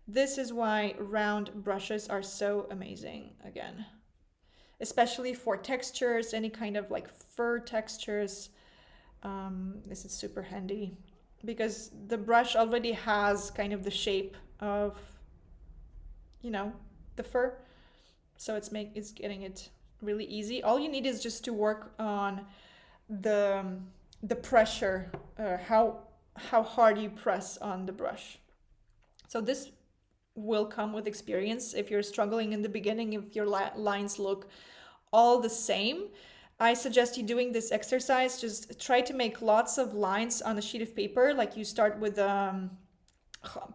This is why round brushes are so amazing, again, especially for textures, any kind of like fur textures. This is super handy because the brush already has kind of the shape of, you know, the fur. So it's getting it really easy. All you need is just to work on the pressure, how hard you press on the brush. So this will come with experience. If you're struggling in the beginning, if your lines look all the same, I suggest you doing this exercise. Just try to make lots of lines on a sheet of paper. Like you start with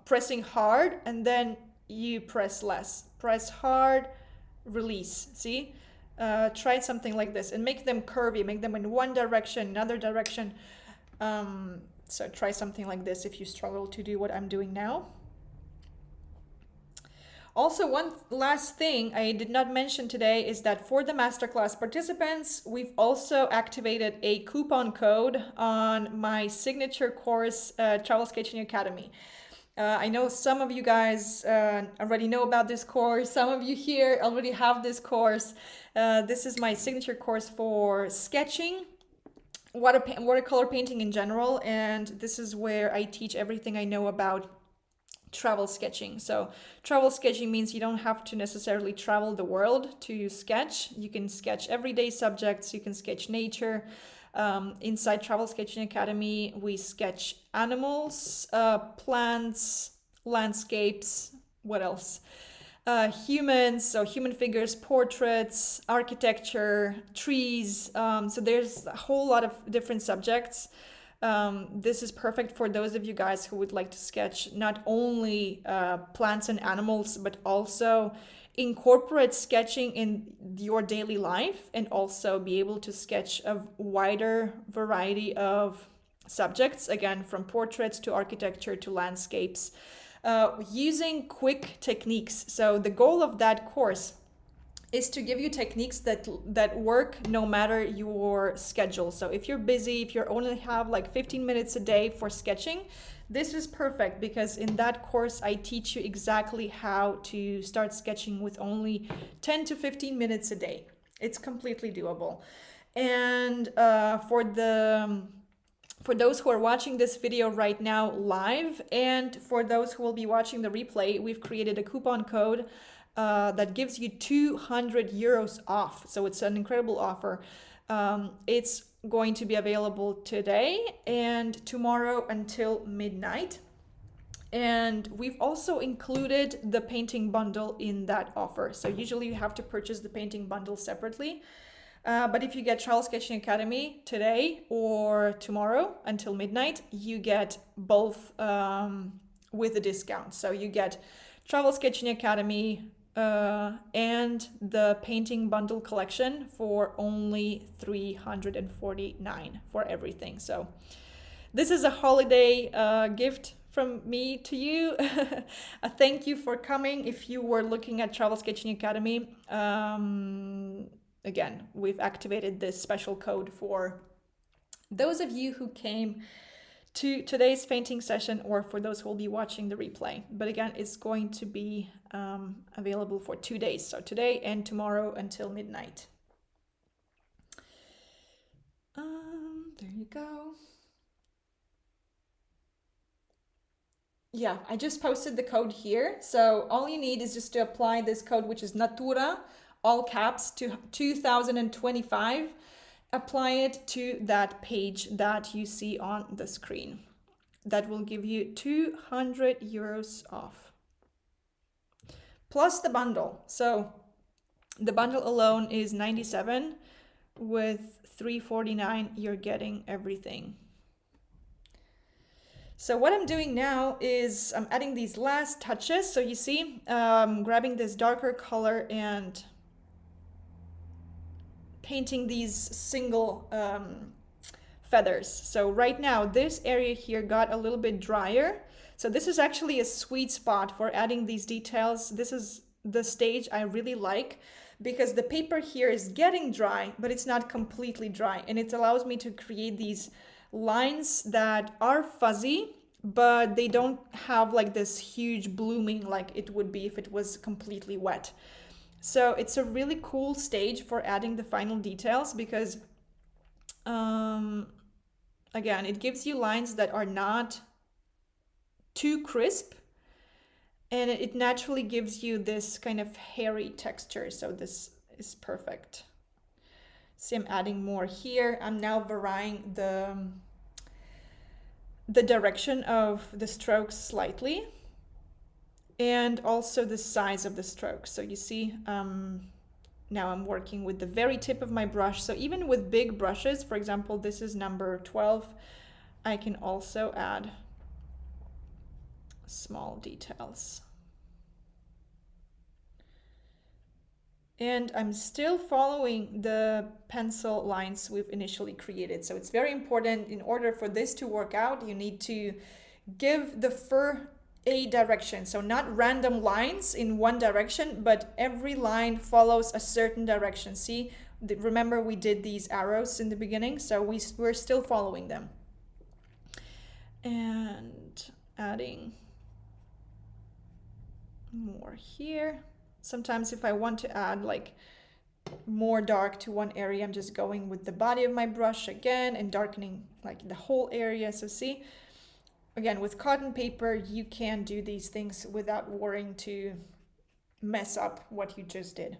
pressing hard and then you press less. Press hard, release. See? Try something like this and make them curvy. Make them in one direction, another direction. So try something like this if you struggle to do what I'm doing now. Also, one last thing I did not mention today is that for the Masterclass participants, we've also activated a coupon code on my signature course, Travel Sketching Academy. I know some of you guys already know about this course. Some of you here already have this course. This is my signature course for sketching, watercolor painting in general, and this is where I teach everything I know about travel sketching. So travel sketching means you don't have to necessarily travel the world to sketch. You can sketch everyday subjects, you can sketch nature. Inside Travel Sketching Academy, we sketch animals, plants, landscapes, what else? Humans, so human figures, portraits, architecture, trees. So there's a whole lot of different subjects. This is perfect for those of you guys who would like to sketch not only plants and animals, but also incorporate sketching in your daily life and also be able to sketch a wider variety of subjects, again, from portraits to architecture to landscapes, using quick techniques. So the goal of that course is to give you techniques that work no matter your schedule. So if you're busy, if you only have like 15 minutes a day for sketching, this is perfect because in that course I teach you exactly how to start sketching with only 10 to 15 minutes a day. It's completely doable. And for those who are watching this video right now live, and for those who will be watching the replay, we've created a coupon code that gives you 200 euros off. So it's an incredible offer. It's going to be available today and tomorrow until midnight. And we've also included the painting bundle in that offer. So usually you have to purchase the painting bundle separately. But if you get Travel Sketching Academy today or tomorrow until midnight, you get both with a discount. So you get Travel Sketching Academy and the painting bundle collection for only 349 for everything. So this is a holiday gift from me to you. A thank you for coming. If you were looking at Travel Sketching Academy, again, we've activated this special code for those of you who came to today's painting session or for those who will be watching the replay. But again, it's going to be available for 2 days. So today and tomorrow until midnight. There you go. Yeah, I just posted the code here. So all you need is just to apply this code, which is Natura, all caps, to 2025. Apply it to that page that you see on the screen. That will give you 200 euros off. Plus the bundle. So the bundle alone is 97. With 349, you're getting everything. So what I'm doing now is I'm adding these last touches. So you see, grabbing this darker color and painting these single feathers. So right now, this area here got a little bit drier. So this is actually a sweet spot for adding these details. This is the stage I really like because the paper here is getting dry, but it's not completely dry. And it allows me to create these lines that are fuzzy, but they don't have like this huge blooming like it would be if it was completely wet. So it's a really cool stage for adding the final details because, again, it gives you lines that are not too crisp and it naturally gives you this kind of hairy texture. So this is perfect. See, I'm adding more here. I'm now varying the direction of the strokes slightly, and also the size of the strokes. So you see, now I'm working with the very tip of my brush. So even with big brushes, for example, this is number 12, I can also add small details. And I'm still following the pencil lines we've initially created. So it's very important, in order for this to work out, you need to give the fur a direction. So not random lines in one direction, but every line follows a certain direction. See, remember we did these arrows in the beginning, so we're still following them. And adding more here. Sometimes if I want to add like more dark to one area, I'm just going with the body of my brush again and darkening like the whole area. So see, again, with cotton paper, you can do these things without worrying to mess up what you just did.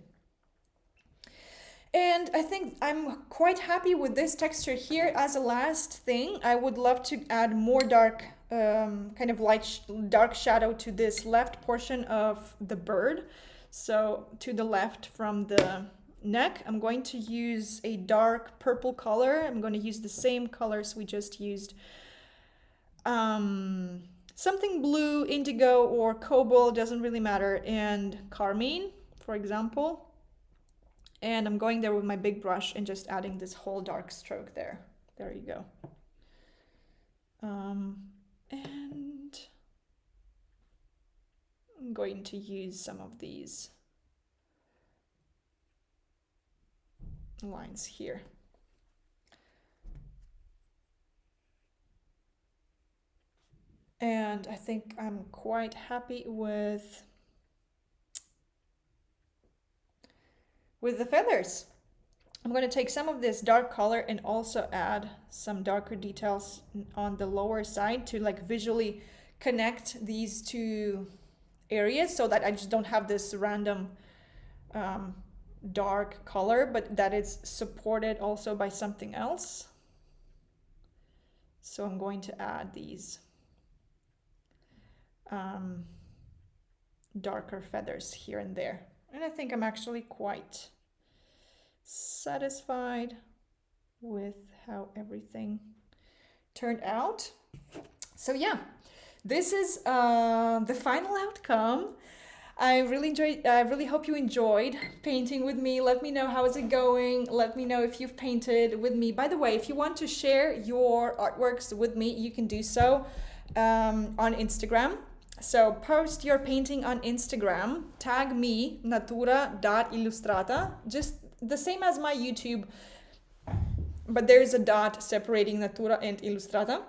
And I think I'm quite happy with this texture here. As a last thing, I would love to add more dark, kind of light, dark shadow to this left portion of the bird. So to the left from the neck, I'm going to use a dark purple color. I'm going to use the same colors we just used. Something blue, indigo, or cobalt, doesn't really matter, and carmine, for example. And I'm going there with my big brush and just adding this whole dark stroke there. There you go. And I'm going to use some of these lines here. And I think I'm quite happy with the feathers. I'm going to take some of this dark color and also add some darker details on the lower side to like visually connect these two areas, so that I just don't have this random dark color, but that it's supported also by something else. So I'm going to add these darker feathers here and there. And I think I'm actually quite satisfied with how everything turned out. So yeah, this is the final outcome. I really hope you enjoyed painting with me. Let me know how is it going. Let me know if you've painted with me. By the way, if you want to share your artworks with me, you can do so on Instagram. So post your painting on Instagram, tag me, natura.illustrata, just the same as my YouTube, but there is a dot separating Natura and Illustrata.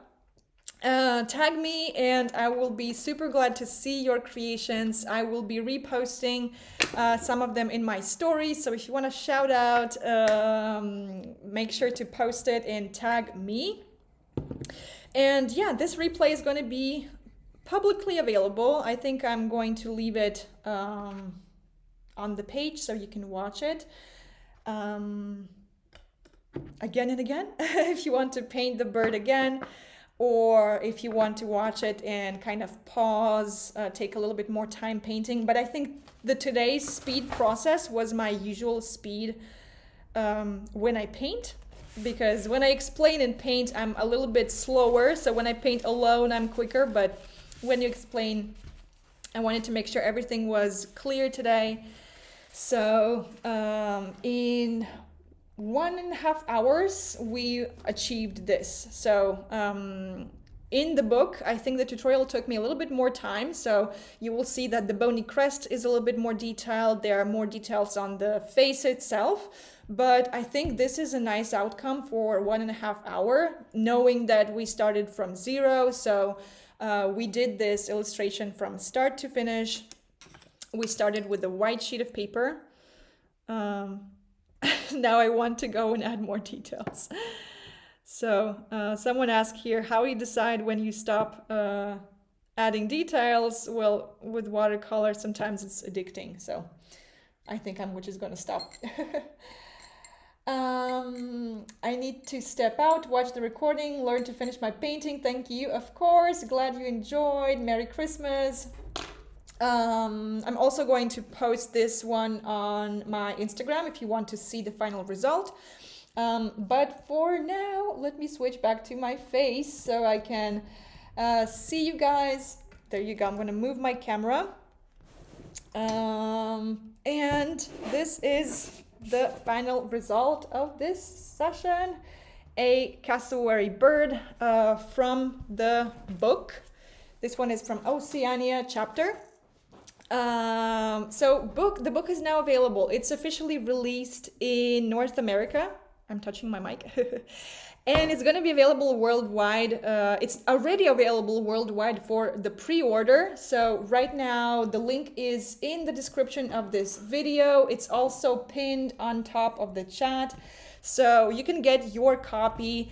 Tag me and I will be super glad to see your creations. I will be reposting some of them in my stories, so if you want to shout out, make sure to post it and tag me. And yeah, this replay is going to be publicly available. I think I'm going to leave it on the page so you can watch it again and again if you want to paint the bird again, or if you want to watch it and kind of pause, take a little bit more time painting. But I think today's speed process was my usual speed when I paint, because when I explain and paint, I'm a little bit slower. So when I paint alone, I'm quicker, but when you explain, I wanted to make sure everything was clear today. So in 1.5 hours, we achieved this. So in the book, I think the tutorial took me a little bit more time. So you will see that the bony crest is a little bit more detailed. There are more details on the face itself. But I think this is a nice outcome for 1.5 hours, knowing that we started from zero. So we did this illustration from start to finish. We started with a white sheet of paper. Now I want to go and add more details. So someone asked here, how you decide when you stop adding details? Well, with watercolor, sometimes it's addicting. So I think I'm just going to stop. I need to step out, watch the recording, learn to finish my painting. Thank you, of course. Glad you enjoyed. Merry Christmas. I'm also going to post this one on my Instagram if you want to see the final result. But for now, let me switch back to my face so I can see you guys. There you go. I'm going to move my camera. And this is the final result of this session. A cassowary bird from the book. This one is from Oceania chapter. The book is now available. It's officially released in North America. I'm touching my mic. And it's going to be available worldwide. It's already available worldwide for the pre-order. So right now the link is in the description of this video. It's also pinned on top of the chat. So you can get your copy.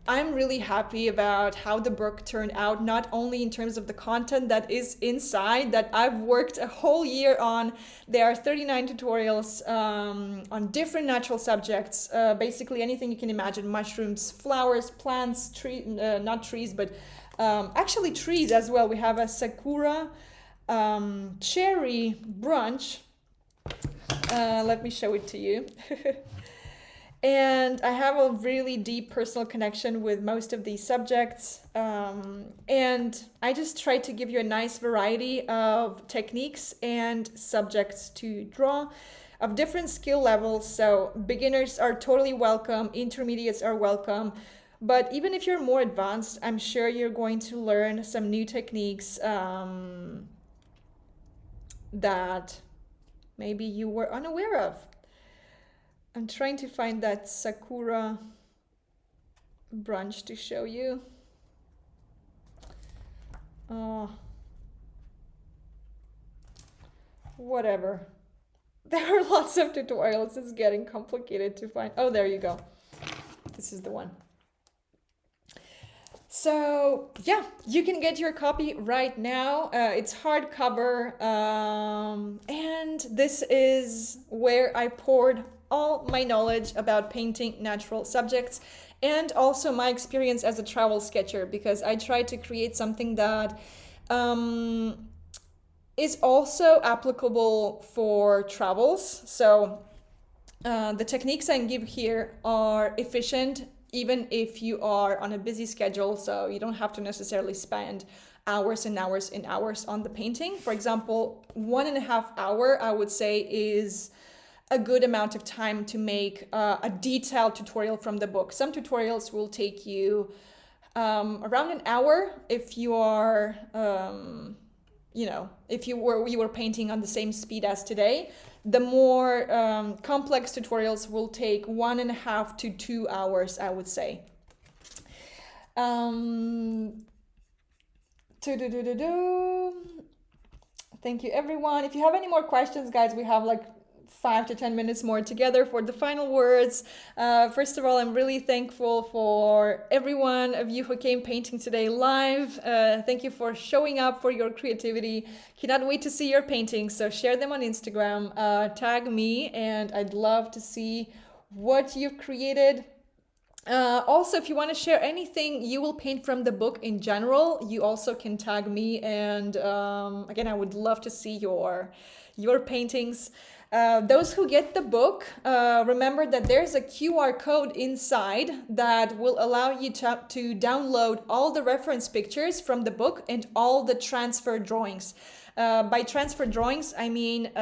I'm really happy about how the book turned out, not only in terms of the content that is inside that I've worked a whole year on. There are 39 tutorials on different natural subjects, basically anything you can imagine: mushrooms, flowers, plants, not trees, but actually trees as well. We have a sakura cherry brunch. Let me show it to you. And I have a really deep personal connection with most of these subjects. And I just try to give you a nice variety of techniques and subjects to draw of different skill levels. So beginners are totally welcome, intermediates are welcome. But even if you're more advanced, I'm sure you're going to learn some new techniques that maybe you were unaware of. I'm trying to find that sakura brunch to show you. Whatever. There are lots of tutorials. It's getting complicated to find. Oh, there you go. This is the one. So yeah, you can get your copy right now. It's hardcover. And this is where I poured all my knowledge about painting natural subjects and also my experience as a travel sketcher, because I tried to create something that is also applicable for travels. So the techniques I give here are efficient even if you are on a busy schedule, so you don't have to necessarily spend hours and hours and hours on the painting. For example, 1.5 hours, I would say, is a good amount of time to make a detailed tutorial from the book. Some tutorials will take you around an hour if you are, if you were painting on the same speed as today. The more complex tutorials will take 1.5 to 2 hours, I would say. Thank you, everyone. If you have any more questions, guys, we have like 5 to 10 minutes more together for the final words. First of all, I'm really thankful for every one of you who came painting today live. Thank you for showing up, for your creativity. Cannot wait to see your paintings, so share them on Instagram, tag me, and I'd love to see what you've created. Also, if you want to share anything you will paint from the book in general, you also can tag me, and again, I would love to see your paintings. Those who get the book, remember that there's a QR code inside that will allow you to download all the reference pictures from the book and all the transfer drawings. By transfer drawings, I mean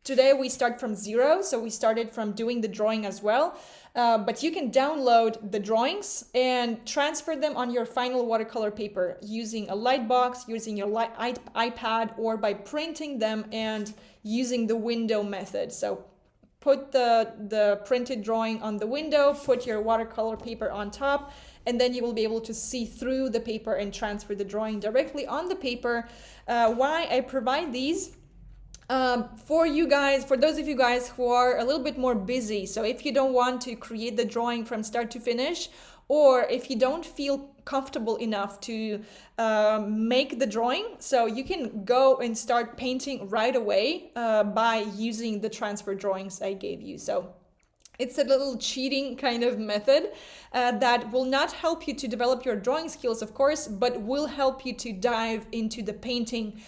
today we start from zero, so we started from doing the drawing as well. But you can download the drawings and transfer them on your final watercolor paper using a lightbox, using your iPad, or by printing them and using the window method. So put the printed drawing on the window, put your watercolor paper on top, and then you will be able to see through the paper and transfer the drawing directly on the paper. Why I provide these? For you guys, for those of you guys who are a little bit more busy, so if you don't want to create the drawing from start to finish, or if you don't feel comfortable enough to make the drawing. So you can go and start painting right away by using the transfer drawings I gave you. So it's a little cheating kind of method that will not help you to develop your drawing skills, of course, but will help you to dive into the painting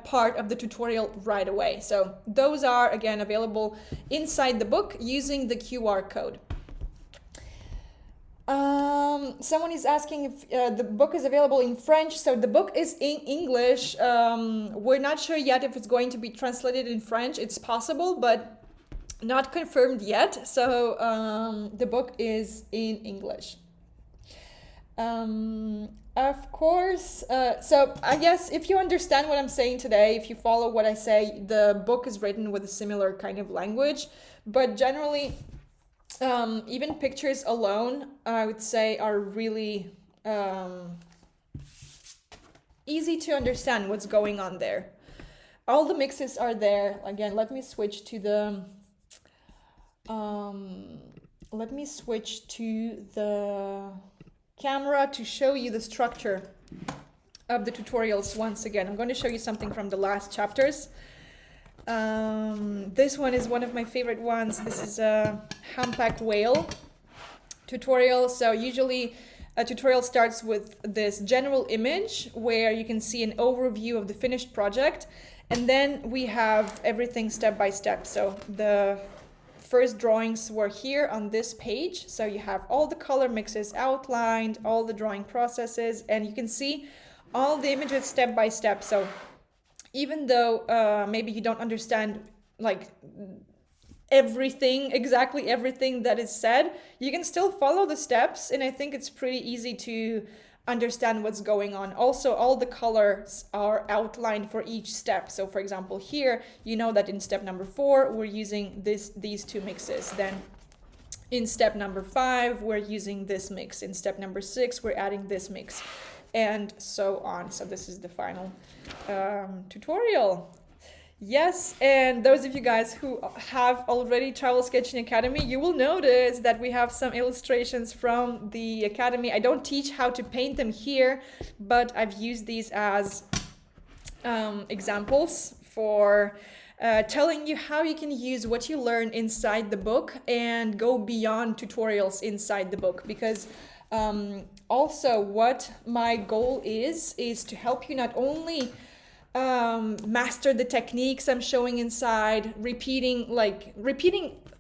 part of the tutorial right away. So those are, again, available inside the book using the QR code. Someone is asking if the book is available in French. So the book is in English. We're not sure yet if it's going to be translated in French. It's possible, but not confirmed yet. So the book is in English. Of course, so I guess if you understand what I'm saying today, if you follow what I say, the book is written with a similar kind of language, but generally, even pictures alone, I would say, are really easy to understand what's going on there. All the mixes are there. Again, let me switch to the camera to show you the structure of the tutorials once again. I'm going to show you something from the last chapters. This one is one of my favorite ones. This is a humpback whale tutorial. So usually a tutorial starts with this general image where you can see an overview of the finished project, and then we have everything step by step. So the first drawings were here on this page. So you have all the color mixes outlined, all the drawing processes, and you can see all the images step by step. So even though maybe you don't understand like exactly everything that is said, you can still follow the steps, and I think it's pretty easy to understand what's going on. Also, all the colors are outlined for each step. So for example, here, you know that in step number 4, we're using these two mixes. Then in step number 5, we're using this mix. In step number 6, we're adding this mix, and so on. So this is the final tutorial. Yes, and those of you guys who have already Travel Sketching Academy, you will notice that we have some illustrations from the Academy. I don't teach how to paint them here, but I've used these as examples for telling you how you can use what you learn inside the book and go beyond tutorials inside the book. Because also what my goal is to help you not only master the techniques I'm showing inside. Repeating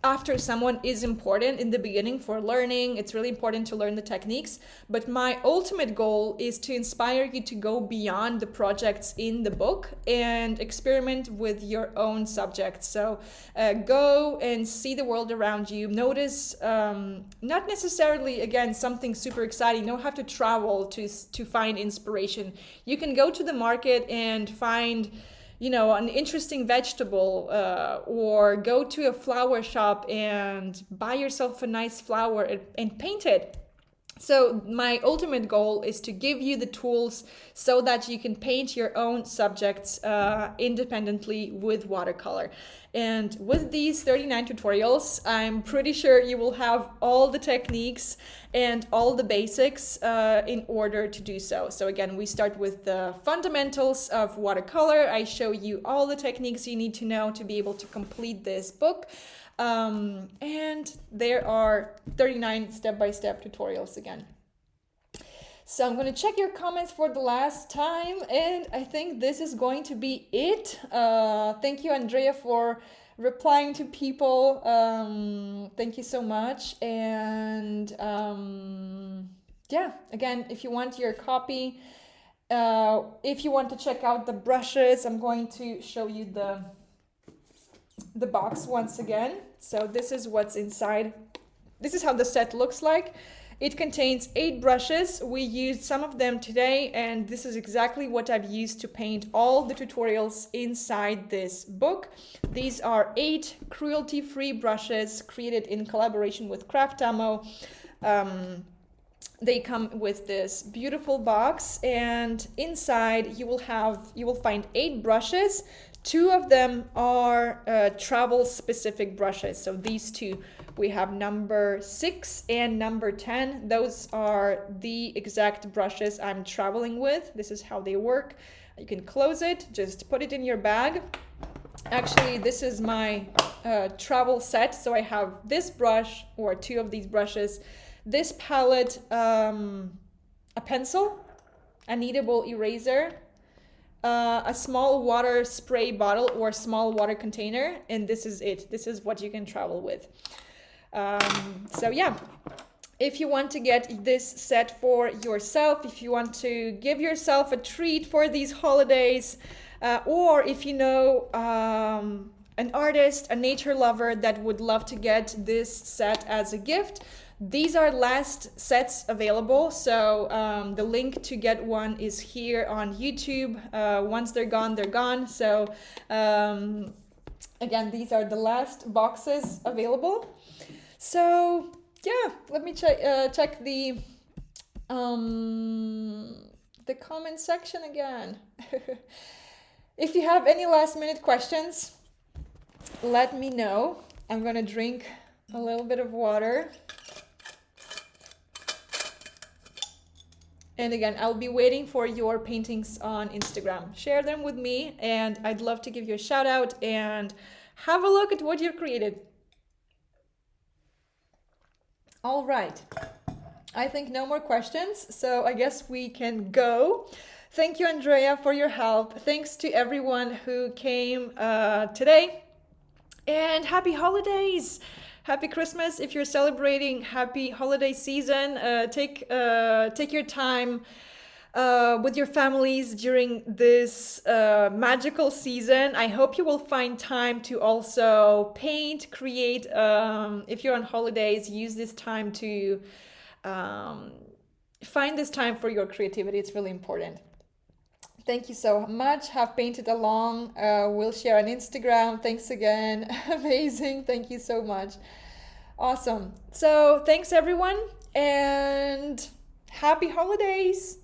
after someone is important in the beginning for learning. It's really important to learn the techniques, but my ultimate goal is to inspire you to go beyond the projects in the book and experiment with your own subjects. So go and see the world around you. Notice not necessarily, again, something super exciting. You don't have to travel to find inspiration. You can go to the market and find an interesting vegetable, or go to a flower shop and buy yourself a nice flower and paint it. So my ultimate goal is to give you the tools so that you can paint your own subjects independently with watercolor. And with these 39 tutorials, I'm pretty sure you will have all the techniques and all the basics in order to do so. So again, we start with the fundamentals of watercolor. I show you all the techniques you need to know to be able to complete this book. And there are 39 step-by-step tutorials again. So I'm going to check your comments for the last time, and I think this is going to be it. Thank you, Andrea, for replying to people. Thank you so much. And yeah, again, if you want your copy, if you want to check out the brushes, I'm going to show you the box once again. So this is what's inside. This is how the set looks like. It contains 8 brushes. We used some of them today, and this is exactly what I've used to paint all the tutorials inside this book. These are 8 cruelty-free brushes created in collaboration with Craftamo. They come with this beautiful box, and inside you will find 8 brushes. 2 of them are travel specific brushes. So these 2 We have number 6 and number 10. Those are the exact brushes I'm traveling with. This is how they work. You can close it, just put it in your bag. Actually, this is my travel set. So I have this brush, or 2 of these brushes, this palette, a pencil, a kneadable eraser, a small water spray bottle or small water container, and this is it. This is what you can travel with. So yeah, if you want to get this set for yourself, if you want to give yourself a treat for these holidays, or if you know an artist, a nature lover that would love to get this set as a gift, these are last sets available. So the link to get one is here on YouTube. Once they're gone, they're gone. So again, these are the last boxes available. So yeah, let me check the comment section again. If you have any last minute questions, let me know. I'm gonna drink a little bit of water. And again, I'll be waiting for your paintings on Instagram. Share them with me, and I'd love to give you a shout out and have a look at what you've created. All right, I think no more questions, so I guess we can go. Thank you, Andrea, for your help. Thanks to everyone who came today, and happy holidays. Happy Christmas if you're celebrating. Happy holiday season. Take your time with your families during this magical season. I hope you will find time to also paint, create. If you're on holidays, use this time to find this time for your creativity. It's really important. Thank you so much. Have painted along. We'll share on Instagram. Thanks again. Amazing. Thank you so much. Awesome. So thanks everyone, and happy holidays.